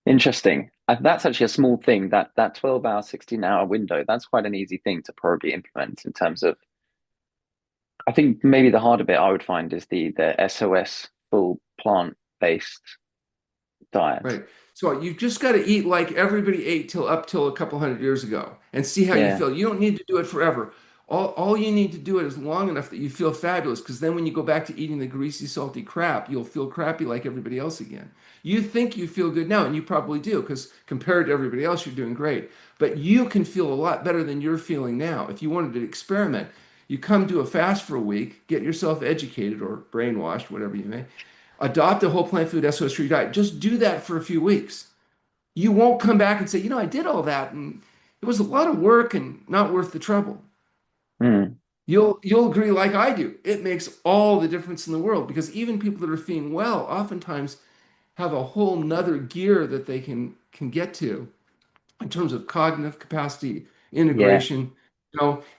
Interesting. That's actually a small thing. That 12-hour, 16-hour window, that's quite an easy thing to probably implement in terms of I think maybe the harder bit I would find is the SOS full plant-based diet. Right. So you just got to eat like everybody ate till up till a couple hundred years ago and see how you Yeah, feel. You don't need to do it forever. All you need to do it is long enough that you feel fabulous, because then when you go back to eating the greasy, salty crap, you'll feel crappy like everybody else again. You think you feel good now, and you probably do, because compared to everybody else, you're doing great. But you can feel a lot better than you're feeling now. If you wanted to experiment, you come do a fast for a week, get yourself educated or brainwashed, whatever you may, adopt a whole plant food SOS free diet. Just do that for a few weeks. You won't come back and say, I did all that and it was a lot of work and not worth the trouble. mm, You'll agree like I do. It makes all the difference in the world, because even people that are feeling well oftentimes have a whole nother gear that they can get to in terms of cognitive capacity, yeah, integration.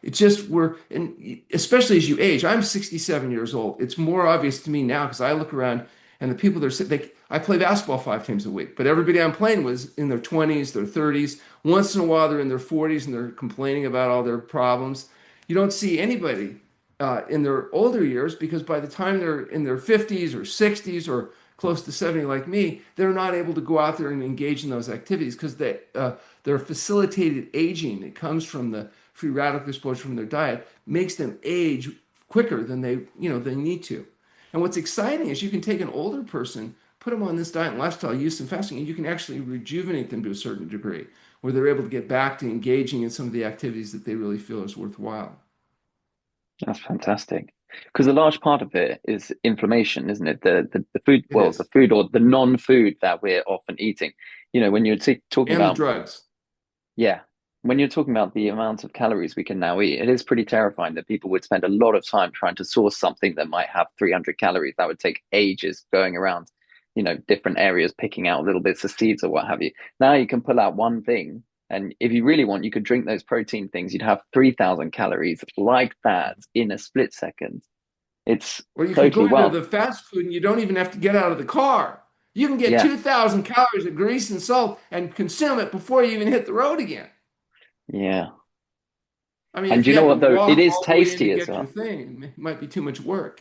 It's just and especially as you age, I'm 67 years old. It's more obvious to me now because I look around and the people that are I play basketball 5 times a week, but everybody I'm playing was in their 20s, their 30s. Once in a while, they're in their 40s and they're complaining about all their problems. You don't see anybody in their older years, because by the time they're in their 50s or 60s or close to 70 like me, they're not able to go out there and engage in those activities because their facilitated aging that comes from the free radical exposure from their diet makes them age quicker than they need to. And what's exciting is you can take an older person, put them on this diet and lifestyle, use some fasting, and you can actually rejuvenate them to a certain degree where they're able to get back to engaging in some of the activities that they really feel is worthwhile. that's fantastic. Because a large part of it is inflammation, isn't it? The food, It well, the is. food or the non-food that we're often eating. When you're talking And the about, drugs. yeah, when you're talking about the amount of calories we can now eat, it is pretty terrifying that people would spend a lot of time trying to source something that might have 300 calories. That would take ages going around, different areas, picking out little bits of seeds or what have you. Now you can pull out one thing, and if you really want, you could drink those protein things. You'd have 3,000 calories like that in a split second. It's Or you can totally go into well, the fast food and you don't even have to get out of the car. You can get yeah, 2,000 calories of grease and salt and consume it before you even hit the road again. yeah. I mean, And if you you know had to what though? It walk is all the way in to tasty as get your well. thing, it might be too much work.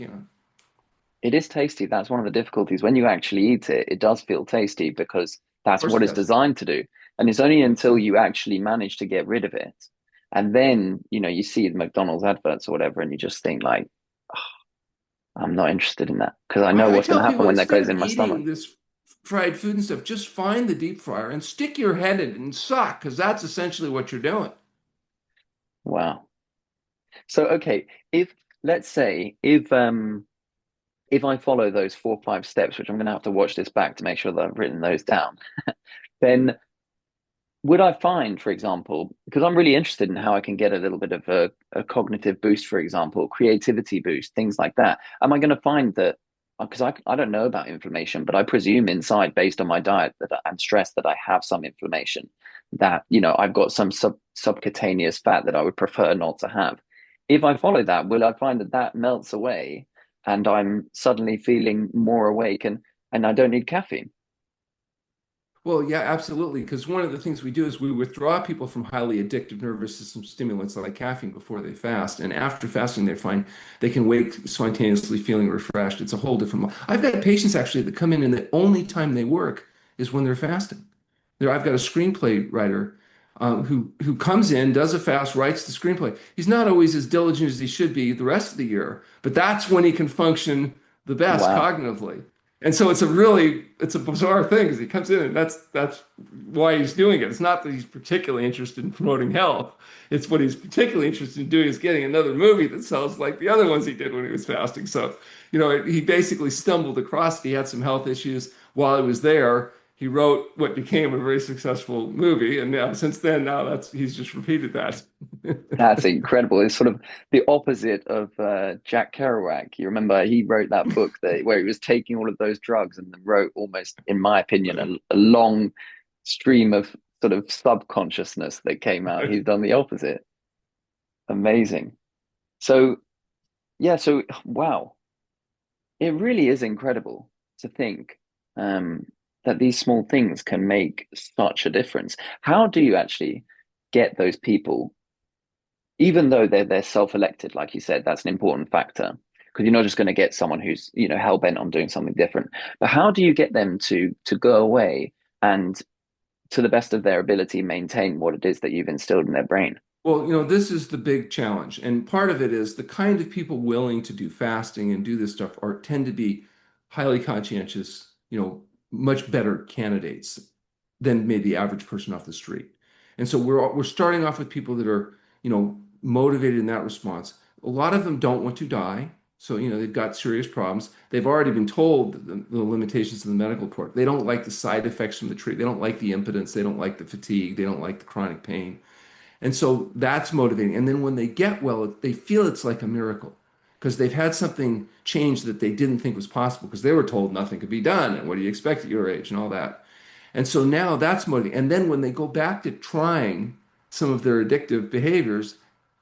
It is tasty. That's one of the difficulties. When you actually eat it, it does feel tasty because Of that's course what it it's does. designed to do. And it's only Makes until sense. you actually manage to get rid of it. And then, you see the McDonald's adverts or whatever, and you just think like, "Oh, I'm not interested in that because I know I what's going tell to happen people when that instead goes of in my stomach." eating this fried food and stuff, just find the deep fryer and stick your head in it and suck, because that's essentially what you're doing. Wow. So, okay, if let's say if I follow those 4 or 5 steps, which I'm going to have to watch this back to make sure that I've written those down, then would I find, for example, because I'm really interested in how I can get a little bit of a cognitive boost, for example, creativity boost, things like that. Am I going to find that, because I don't know about inflammation, but I presume inside, based on my diet that and stress, that I have some inflammation, that, I've got some subcutaneous fat that I would prefer not to have. If I follow that, will I find that that melts away and I'm suddenly feeling more awake and I don't need caffeine? Well, yeah, absolutely. Because one of the things we do is we withdraw people from highly addictive nervous system stimulants like caffeine before they fast. And after fasting, they find they can wake spontaneously feeling refreshed. It's a whole different. I've got patients actually that come in and the only time they work is when they're fasting. I've got a screenplay writer who comes in, does a fast, writes the screenplay. He's not always as diligent as he should be the rest of the year, but that's when he can function the best Wow. cognitively. And so it's a bizarre thing because he comes in and that's why he's doing it. It's not that he's particularly interested in promoting health. It's what he's particularly interested in doing is getting another movie that sells like the other ones he did when he was fasting. So, he basically stumbled across it. He had some health issues while he was there. He wrote what became a very successful movie, and now since then, now that's he's just repeated that. That's incredible. It's sort of the opposite of Jack Kerouac. You remember he wrote that book where he was taking all of those drugs and then wrote almost, in my opinion, Right. a long stream of sort of subconsciousness that came out. He's done the opposite. Amazing. So, yeah, so wow, it really is incredible to think um, that these small things can make such a difference. How do you actually get those people? Even though they're self-elected, like you said, that's an important factor because you're not just going to get someone who's hell bent on doing something different. But how do you get them to go away and, to the best of their ability, maintain what it is that you've instilled in their brain? Well, this is the big challenge, and part of it is the kind of people willing to do fasting and do this stuff are tend to be highly conscientious, much better candidates than maybe the average person off the street. And so we're starting off with people that are, motivated in that response. A lot of them don't want to die. So, they've got serious problems. They've already been told the limitations of the medical report. They don't like the side effects from the treatment. They don't like the impotence. They don't like the fatigue. They don't like the chronic pain. And so that's motivating. And then when they get well, they feel it's like a miracle because they've had something change that they didn't think was possible because they were told nothing could be done. And what do you expect at your age and all that? And so now that's motivating. And then when they go back to trying some of their addictive behaviors,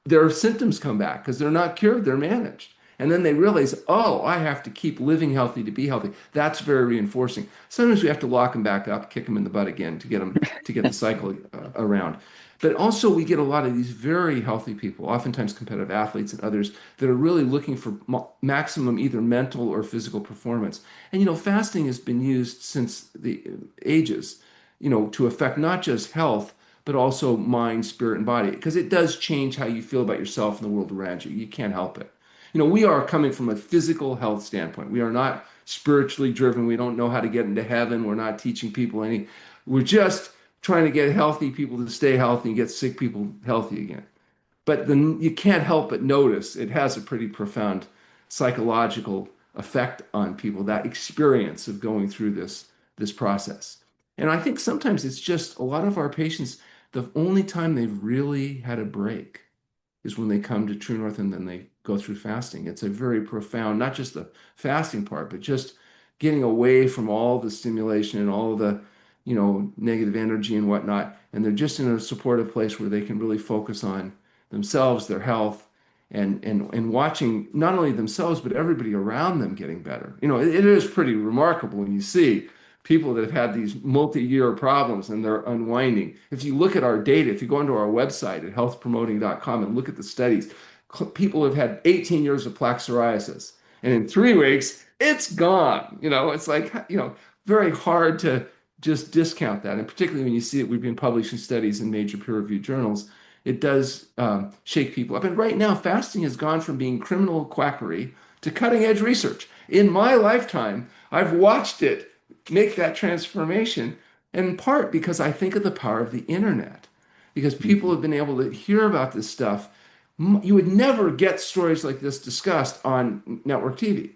their symptoms come back because they're not cured, they're managed. And then they realize, oh, I have to keep living healthy to be healthy. That's very reinforcing. Sometimes we have to lock them back up, kick them in the butt again to get them to get the cycle around. But also, we get a lot of these very healthy people, oftentimes competitive athletes and others, that are really looking for maximum either mental or physical performance. And fasting has been used since the ages, to affect not just health, but also mind, spirit, and body, because it does change how you feel about yourself and the world around you. You can't help it. We are coming from a physical health standpoint. We are not spiritually driven. We don't know how to get into heaven. We're not teaching people any. We're just trying to get healthy people to stay healthy and get sick people healthy again. But then you can't help but notice it has a pretty profound psychological effect on people, that experience of going through this process. And I think sometimes it's just a lot of our patients, the only time they've really had a break is when they come to True North and then they go through fasting. It's a very profound, not just the fasting part, but just getting away from all the stimulation and all the, negative energy and whatnot. And they're just in a supportive place where they can really focus on themselves, their health, and watching not only themselves, but everybody around them getting better. It is pretty remarkable when you see people that have had these multi-year problems and they're unwinding. If you look at our data, if you go onto our website at healthpromoting.com and look at the studies, people have had 18 years of plaque psoriasis, and in 3 weeks, it's gone. It's like, very hard to just discount that. And particularly when you see it, we've been publishing studies in major peer-reviewed journals, It does shake people up. And right now, fasting has gone from being criminal quackery to cutting edge research. In my lifetime, I've watched it make that transformation, in part because I think of the power of the internet, because people Mhm. have been able to hear about this stuff. You would never get stories like this discussed on network TV.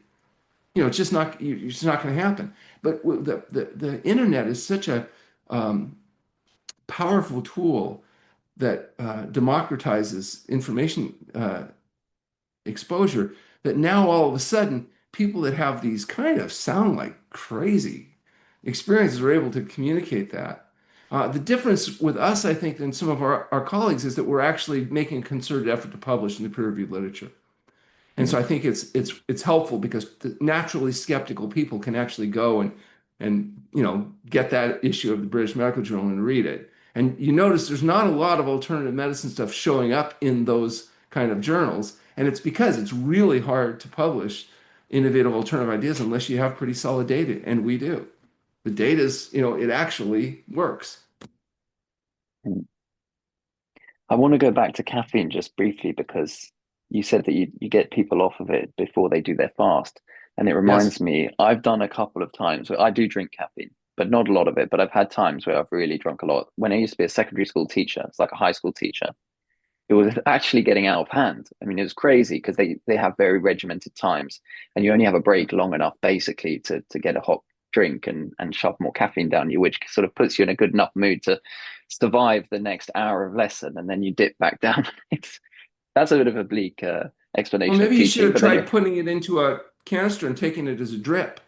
It's just not, it's just not going to happen. But the internet is such a um, powerful tool that democratizes information exposure, that now all of a sudden people that have these kind of sound like crazy experiences are able to communicate that. The difference with us, I think, than some of our colleagues is that we're actually making a concerted effort to publish in the peer-reviewed literature. And so I Mhm. think it's helpful because the naturally skeptical people can actually go and get that issue of the British Medical Journal and read it. And you notice there's not a lot of alternative medicine stuff showing up in those kind of journals, and it's because it's really hard to publish innovative alternative ideas unless you have pretty solid data, and we do. The data's, it actually works. Mhm. I want to go back to caffeine just briefly because you said that you get people off of it before they do their fast. And it Yes. reminds me, I've done a couple of times where I do drink caffeine, but not a lot of it. But I've had times where I've really drunk a lot. When I used to be a secondary school teacher, it's like a high school teacher, it was actually getting out of hand. I mean, it was crazy because they have very regimented times, and you only have a break long enough basically to get a hot drink and shove more caffeine down you, which sort of puts you in a good enough mood to survive the next hour of lesson, and then you dip back down. That's a bit of a bleak Well, explanation of maybe you should teaching, have but then tried you're putting it into a canister and taking it as a drip.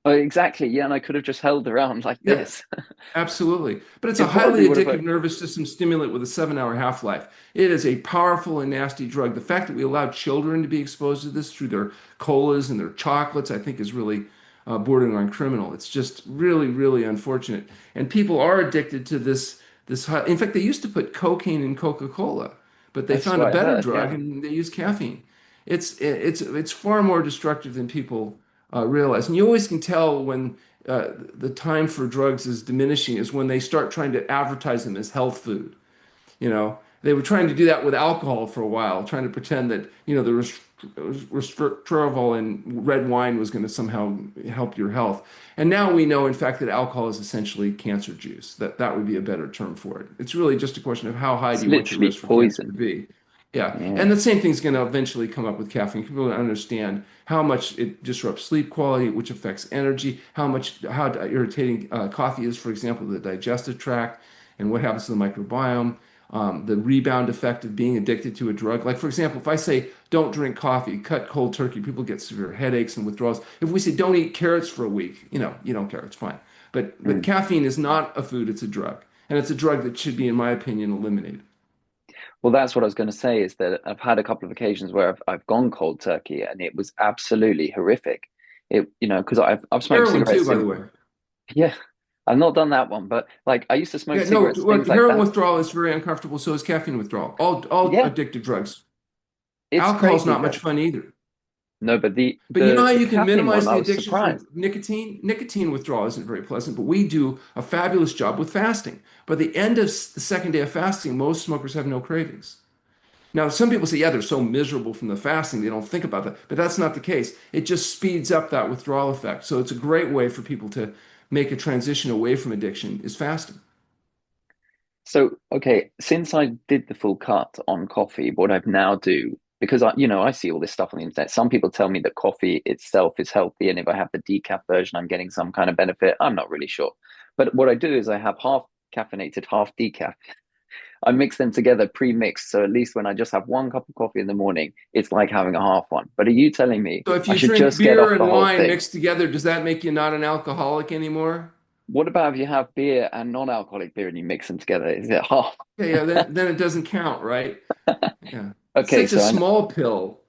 oh, exactly, yeah, and I could have just held around like Yep. this. Absolutely. But it's a It probably highly would have addictive worked. nervous system stimulant with a 7-hour half-life. It is a powerful and nasty drug. The fact that we allow children to be exposed to this through their colas and their chocolates, I think, is really bordering on criminal. It's just really, really unfortunate. And people are addicted to In fact, they used to put cocaine in Coca-Cola, but they That's found a what I better heard. drug Yeah. and they use caffeine. It's far more destructive than people realize. And you always can tell when the time for drugs is diminishing is when they start trying to advertise them as health food. They were trying to do that with alcohol for a while, trying to pretend that, the resveratrol in red wine was going to somehow help your health. And now we know, in fact, that alcohol is essentially cancer juice. That would be a better term for it. It's really just a question of how high do It's you want your literally risk for cancer to poison. be. Yeah, Yeah. and the same thing's going to eventually come up with caffeine. People understand how much it disrupts sleep quality, which affects energy, how irritating coffee is, for example, the digestive tract, and what happens to the microbiome. The rebound effect of being addicted to a drug. Like, for example, if I say don't drink coffee, cut cold turkey, people get severe headaches and withdrawals. If we say don't eat carrots for a week, you don't care, it's fine. But Mm. caffeine is not a food, it's a drug, and it's a drug that should be, in my opinion, eliminated. Well, that's what I was going to say is that I've had a couple of occasions where I've gone cold turkey and it was absolutely horrific. Because I've smoked Heroin too, cigarettes by the since, way. yeah, I've not done that one, but like I used to smoke Yeah, no, cigarettes, things like heroin that. withdrawal is very uncomfortable. So is caffeine withdrawal. All Yeah, addictive drugs. it's Alcohol's crazy, not but much fun either. no, but the But you know the how the you can caffeine one, minimize I the was addiction for surprised. nicotine? Nicotine withdrawal isn't very pleasant, but we do a fabulous job with fasting. By the end of the second day of fasting, most smokers have no cravings. Now, some people say, yeah, they're so miserable from the fasting, they don't think about that. But that's not the case. It just speeds up that withdrawal effect. So it's a great way for people to make a transition away from addiction is fasting. So, okay, since I did the full cut on coffee, what I've now do, because I see all this stuff on the internet. Some people tell me that coffee itself is healthy, and if I have the decaf version, I'm getting some kind of benefit. I'm not really sure. But what I do is I have half caffeinated, half decaf. I mix them together pre-mixed, so at least when I just have one cup of coffee in the morning, it's like having a half one. But are you telling me So if I you should drink just get beer off the and whole wine thing? mixed together, does that make you not an alcoholic anymore? What about if you have beer and non-alcoholic beer and you mix them together? Is it half? Yeah, yeah, then it doesn't count, right? Yeah. It's Okay, such a so small pill.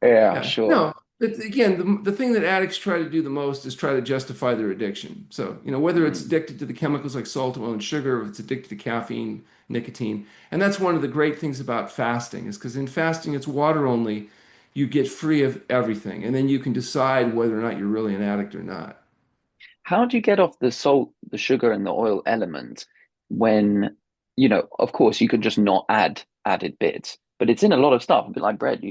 yeah, Yeah. sure. No, but again, the thing that addicts try to do the most is try to justify their addiction. So, whether it's Mm. addicted to the chemicals like salt, oil, and sugar, or if it's addicted to caffeine, nicotine. And that's one of the great things about fasting is because in fasting, it's water only. You get free of everything, and then you can decide whether or not you're really an addict or not. How do you get off the salt, the sugar, and the oil element when, of course, you could just not add added bit, but it's in a lot of stuff, a bit like bread.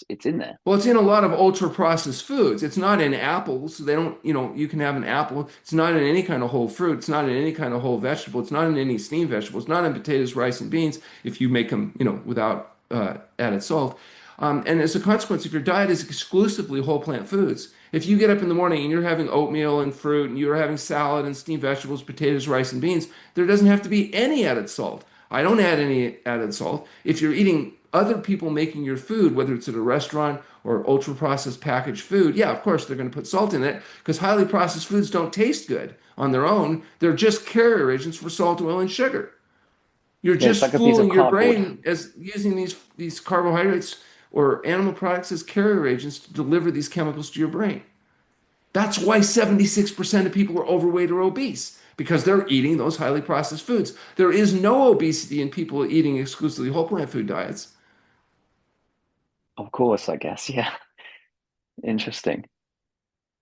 It's in there. Well, it's in a lot of ultra processed foods. It's not in apples. So they don't, you can have an apple. It's not in any kind of whole fruit. It's not in any kind of whole vegetable. It's not in any steamed vegetable. It's not in potatoes, rice, and beans if you make them, without added salt. And as a consequence, if your diet is exclusively whole plant foods, if you get up in the morning and you're having oatmeal and fruit and you're having salad and steamed vegetables, potatoes, rice, and beans, there doesn't have to be any added salt. I don't add any added salt. If you're eating other people making your food, whether it's at a restaurant or ultra processed packaged food, yeah, of course they're going to put salt in it because highly processed foods don't taste good on their own. They're just carrier agents for salt, oil, and sugar. You're Yeah, it's just like a piece of fooling your cardboard. brain as using these carbohydrates or animal products as carrier agents to deliver these chemicals to your brain. That's why 76% of people are overweight or obese because they're eating those highly processed foods. There is no obesity in people eating exclusively whole plant food diets. Of course, I guess. Yeah. Interesting.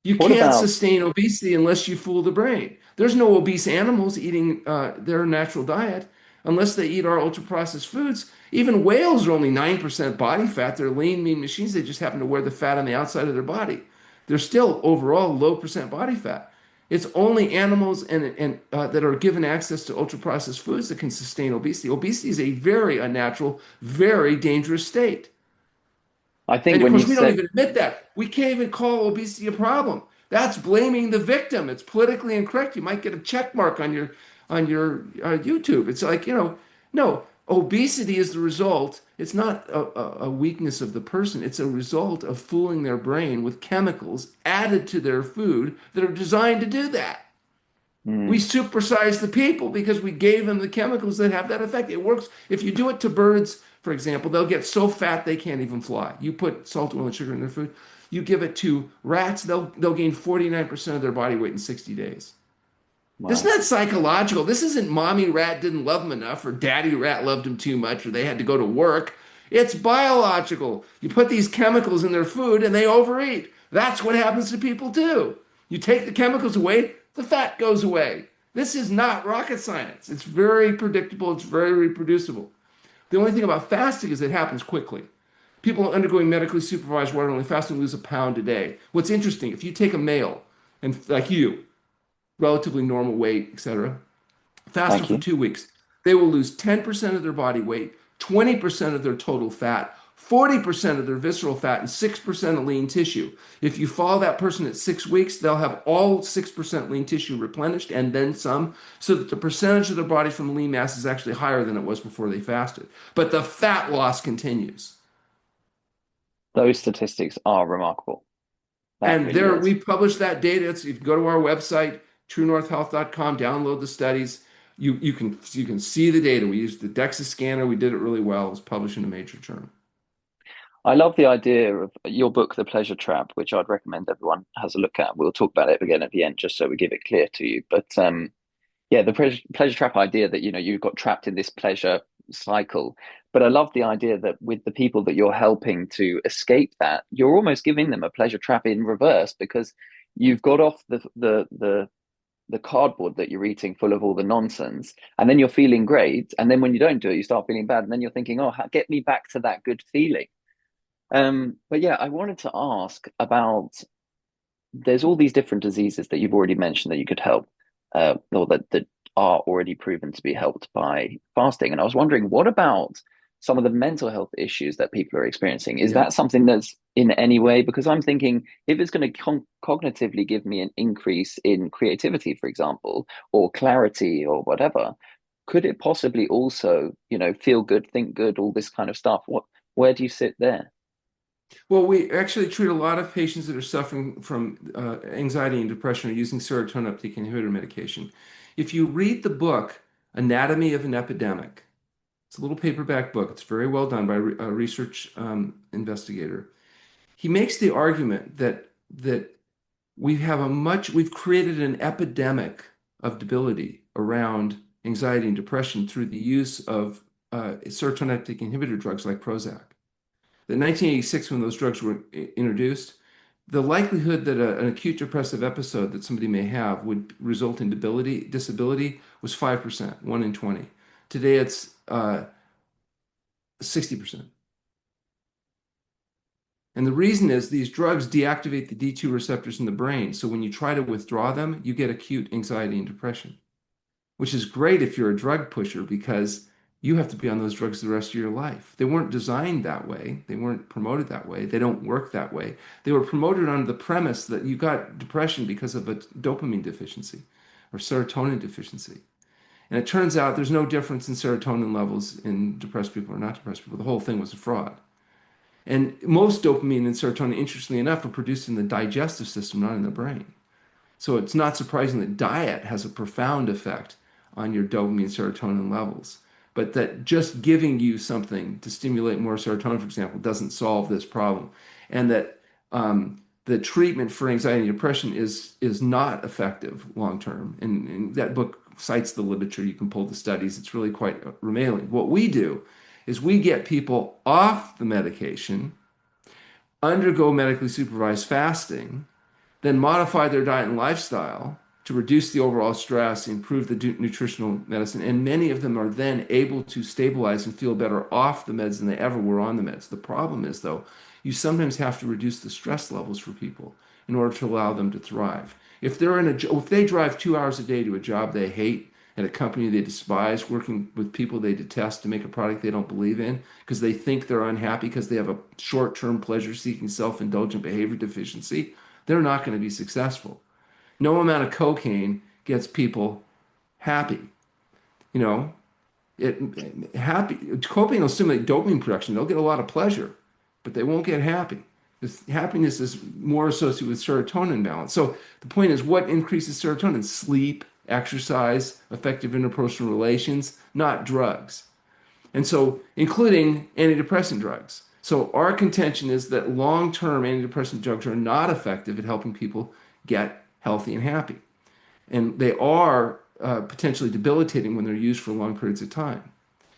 You What can't about, sustain obesity unless you fool the brain. There's no obese animals eating their natural diet unless they eat our ultra processed foods. Even whales are only 9% body fat. They're lean, mean machines. They just happen to wear the fat on the outside of their body. They're still overall low percent body fat. It's only animals and that are given access to ultra processed foods that can sustain obesity. Obesity is a very unnatural, very dangerous state. I think And of when you course, we don't said, even admit that. We can't even call obesity a problem. That's blaming the victim. It's politically incorrect. You might get a check mark on your YouTube. It's like, no, obesity is the result. It's not a weakness of the person. It's a result of fooling their brain with chemicals added to their food that are designed to do that. We hmm, supersize the people because we gave them the chemicals that have that effect. It works. If you do it to birds, for example, they'll get so fat they can't even fly. You put salt, oil, and sugar in their food. You give it to rats, they'll gain 49% of their body weight in 60 days. Isn't wow, that psychological? This isn't mommy rat didn't love him enough or daddy rat loved him too much or they had to go to work. It's biological. You put these chemicals in their food and they overeat. That's what happens to people too. You take the chemicals away, the fat goes away. This is not rocket science. It's very predictable, it's very reproducible. The only thing about fasting is it happens quickly. People undergoing medically supervised water only fasting lose a pound a day. What's interesting, if you take a male and like you, relatively normal weight, etc., fast them thank for you. 2 weeks, they will lose 10% of their body weight, 20% of their total fat, 40% of their visceral fat, and 6% of lean tissue. If you follow that person at 6 weeks, they'll have all 6% lean tissue replenished and then some, so that the percentage of their body from lean mass is actually higher than it was before they fasted. But the fat loss continues. Those statistics are remarkable. That And really there, is. we published that data. It's, you can go to our website, truenorthhealth.com, download the studies. You can see the data. We used the DEXA scanner. We did it really well. It was published in a major journal. I love the idea of your book, The Pleasure Trap, which I'd recommend everyone has a look at. We'll talk about it again at the end, just so we give it clear to you. But yeah, the pleasure trap idea that you got trapped in this pleasure cycle. But I love the idea that with the people that you're helping to escape that, you're almost giving them a pleasure trap in reverse because you've got off the cardboard that you're eating full of all the nonsense, and then you're feeling great. And then when you don't do it, you start feeling bad, and then you're thinking, "Oh, get me back to that good feeling." But yeah, I wanted to ask about there's all these different diseases that you've already mentioned that you could help, or that are already proven to be helped by fasting. And I was wondering, what about some of the mental health issues that people are experiencing? Is Yeah. that something that's in any way? Because I'm thinking if it's going to cognitively give me an increase in creativity, for example, or clarity or whatever, could it possibly also, feel good, think good, all this kind of stuff? Where do you sit there? Well, we actually treat a lot of patients that are suffering from anxiety and depression or using serotonin uptake inhibitor medication. If you read the book, Anatomy of an Epidemic, it's a little paperback book. It's very well done by a research investigator. He makes the argument that we've created an epidemic of debility around anxiety and depression through the use of serotonin uptake inhibitor drugs like Prozac. In 1986, when those drugs were introduced, the likelihood that an acute depressive episode that somebody may have would result in disability was 5%, 1 in 20. Today it's 60%. And the reason is these drugs deactivate the D2 receptors in the brain. So when you try to withdraw them, you get acute anxiety and depression, which is great if you're a drug pusher because you have to be on those drugs the rest of your life. They weren't designed that way. They weren't promoted that way. They don't work that way. They were promoted under the premise that you got depression because of a dopamine deficiency or serotonin deficiency. And it turns out there's no difference in serotonin levels in depressed people or not depressed people. The whole thing was a fraud. And most dopamine and serotonin, interestingly enough, are produced in the digestive system, not in the brain. So it's not surprising that diet has a profound effect on your dopamine and serotonin levels. But that just giving you something to stimulate more serotonin, for example, doesn't solve this problem. And that the treatment for anxiety and depression is not effective long term. And that book cites the literature. You can pull the studies. It's really quite revealing. What we do is we get people off the medication, undergo medically supervised fasting, then modify their diet and lifestyle to reduce the overall stress, improve the nutritional medicine, and many of them are then able to stabilize and feel better off the meds than they ever were on the meds. The problem is, though, you sometimes have to reduce the stress levels for people in order to allow them to thrive. If they drive 2 hours a day to a job they hate at a company they despise, working with people they detest to make a product they don't believe in because they think they're unhappy because they have a short-term pleasure-seeking, self-indulgent behavior deficiency, they're not going to be successful. No amount of cocaine gets people happy. You know, happy cocaine will stimulate dopamine production. They'll get a lot of pleasure, but they won't get happy. This happiness is more associated with serotonin balance. So the point is, what increases serotonin? Sleep, exercise, effective interpersonal relations, not drugs. And so, including antidepressant drugs. So, our contention is that long term antidepressant drugs are not effective at helping people get healthy and happy. And they are potentially debilitating when they're used for long periods of time.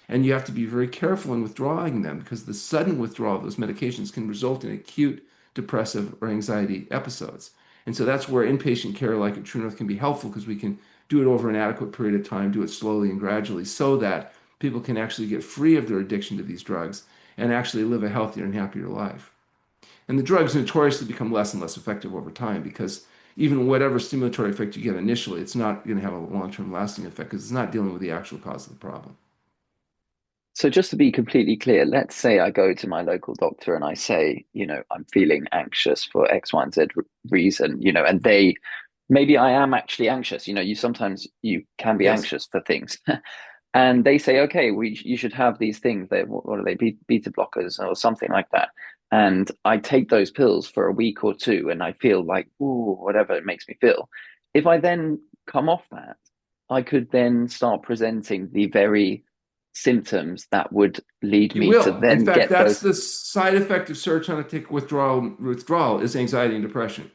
And you have to be very careful in withdrawing them because the sudden withdrawal of those medications can result in acute depressive or anxiety episodes. And so that's where inpatient care like at True North can be helpful because we can do it over an adequate period of time, do it slowly and gradually so that people can actually get free of their addiction to these drugs and actually live a healthier and happier life. And the drugs notoriously become less and less effective over time because even whatever stimulatory effect you get initially, it's not going to have a long-term lasting effect because it's not dealing with the actual cause of the problem. So just to be completely clear, let's say I go to my local doctor and I say, I'm feeling anxious for X, Y, and Z reason, and maybe I am actually anxious. You sometimes you can be Yes. anxious for things. And they say, okay, you should have these things. What are they? Beta blockers or something like that. And I take those pills for a week or two, and I feel like, ooh, whatever it makes me feel. If I then come off that, I could then start presenting the very symptoms that would lead You me to will. In then fact, get that's those. the side effect of serotonin withdrawal is anxiety and depression.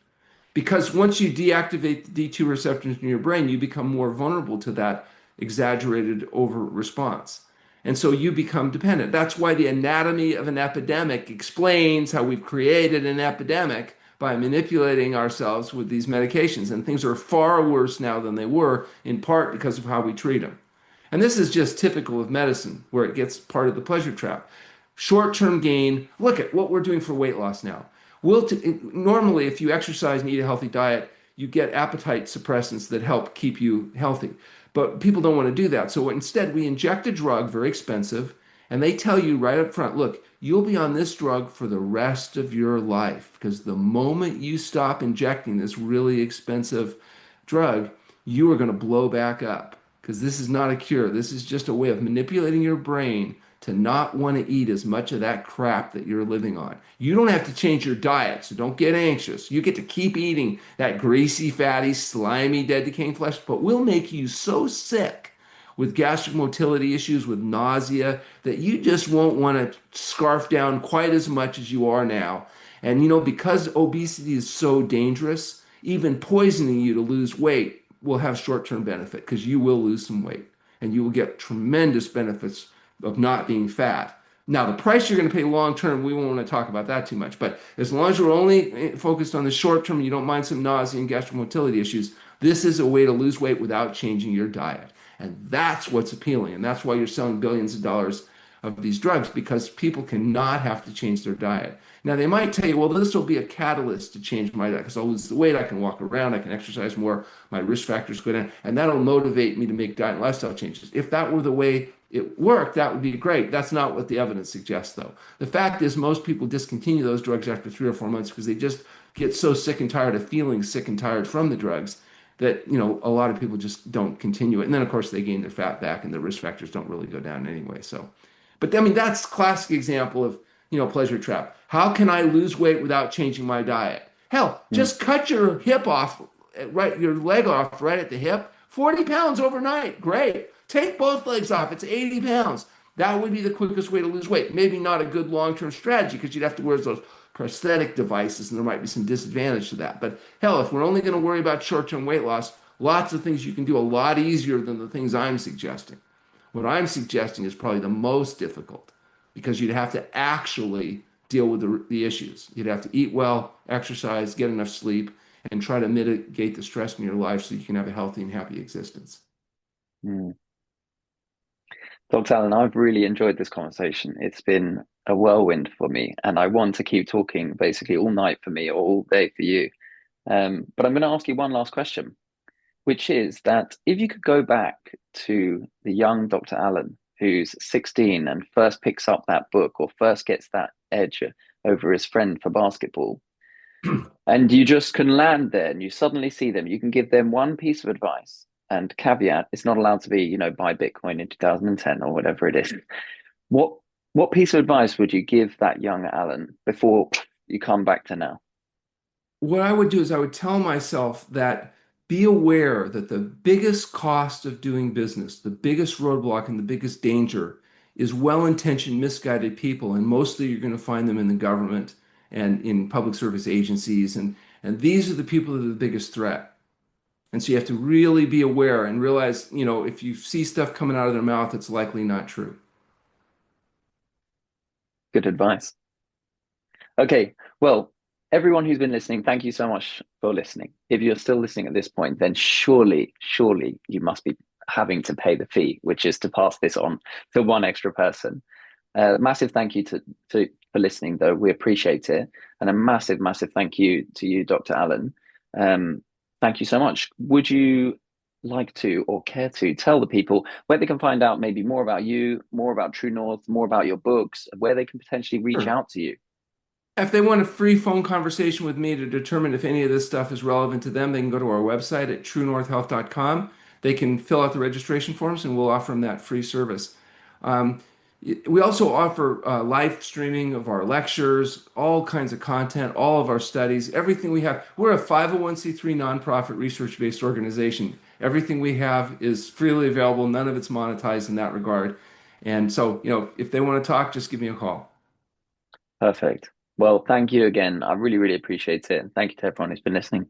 Because once you deactivate the D2 receptors in your brain, you become more vulnerable to that exaggerated over response. And so you become dependent. That's why the anatomy of an epidemic explains how we've created an epidemic by manipulating ourselves with these medications. And things are far worse now than they were, in part because of how we treat them. And this is just typical of medicine, where it gets part of the pleasure trap. Short-term gain. Look at what we're doing for weight loss now. Normally, if you exercise and eat a healthy diet, you get appetite suppressants that help keep you healthy. But people don't want to do that. So instead, we inject a drug, very expensive, and they tell you right up front, look, you'll be on this drug for the rest of your life because the moment you stop injecting this really expensive drug, you are going to blow back up because this is not a cure. This is just a way of manipulating your brain to not want to eat as much of that crap that you're living on. You don't have to change your diet, so don't get anxious. You get to keep eating that greasy, fatty, slimy, dead, decaying flesh, but we'll make you so sick with gastric motility issues, with nausea, that you just won't want to scarf down quite as much as you are now. And because obesity is so dangerous, even poisoning you to lose weight will have short-term benefit because you will lose some weight and you will get tremendous benefits of not being fat. Now, the price you're going to pay long term, we won't want to talk about that too much. But as long as you're only focused on the short term, you don't mind some nausea and gastric motility issues, this is a way to lose weight without changing your diet. And that's what's appealing. And that's why you're selling billions of dollars of these drugs because people cannot have to change their diet. Now, they might tell you, well, this will be a catalyst to change my diet because I'll lose the weight, I can walk around, I can exercise more, my risk factors go down, and that'll motivate me to make diet and lifestyle changes. If that were the way it worked, that would be great. That's not what the evidence suggests, though. The fact is, most people discontinue those drugs after 3 or 4 months because they just get so sick and tired of feeling sick and tired from the drugs that a lot of people just don't continue it. And then of course they gain their fat back and the risk factors don't really go down anyway. So, but I mean that's classic example of pleasure trap. How can I lose weight without changing my diet? Hell, Mm. just cut your hip off, right, your leg off right at the hip. 40 pounds overnight. Great. Take both legs off. It's 80 pounds. That would be the quickest way to lose weight. Maybe not a good long-term strategy because you'd have to wear those prosthetic devices and there might be some disadvantage to that. But hell, if we're only going to worry about short-term weight loss, lots of things you can do a lot easier than the things I'm suggesting. What I'm suggesting is probably the most difficult because you'd have to actually deal with the issues. You'd have to eat well, exercise, get enough sleep, and try to mitigate the stress in your life so you can have a healthy and happy existence. Mm. Dr. Allen, I've really enjoyed this conversation. It's been a whirlwind for me, and I want to keep talking basically all night for me or all day for you. But I'm going to ask you one last question, which is that if you could go back to the young Dr. Allen, who's 16 and first picks up that book or first gets that edge over his friend for basketball, and you just can land there and you suddenly see them, you can give them one piece of advice. And caveat, it's not allowed to be, buy Bitcoin in 2010 or whatever it is. What what piece of advice would you give that young Alan before you come back to now? What I would do is I would tell myself that be aware that the biggest cost of doing business, the biggest roadblock and the biggest danger is well-intentioned, misguided people. And mostly you're going to find them in the government and in public service agencies. And these are the people that are the biggest threat. And so you have to really be aware and realize, if you see stuff coming out of their mouth, it's likely not true. Good advice. Okay, well, everyone who's been listening, thank you so much for listening. If you're still listening at this point, then surely you must be having to pay the fee, which is to pass this on to one extra person. Massive thank you to for listening, though. We appreciate it. And a massive thank you to you, Dr. Allen. Thank you so much. Would you like to or care to tell the people where they can find out maybe more about you, more about True North, more about your books, where they can potentially reach Sure. out to you? If they want a free phone conversation with me to determine if any of this stuff is relevant to them, they can go to our website at truenorthhealth.com. They can fill out the registration forms and we'll offer them that free service. Um, we also offer live streaming of our lectures, all kinds of content, all of our studies, everything we have. We're a 501c3 nonprofit research-based organization. Everything we have is freely available. None of it's monetized in that regard. And so, if they want to talk, just give me a call. Perfect. Well, thank you again. I really appreciate it. And thank you to everyone who's been listening.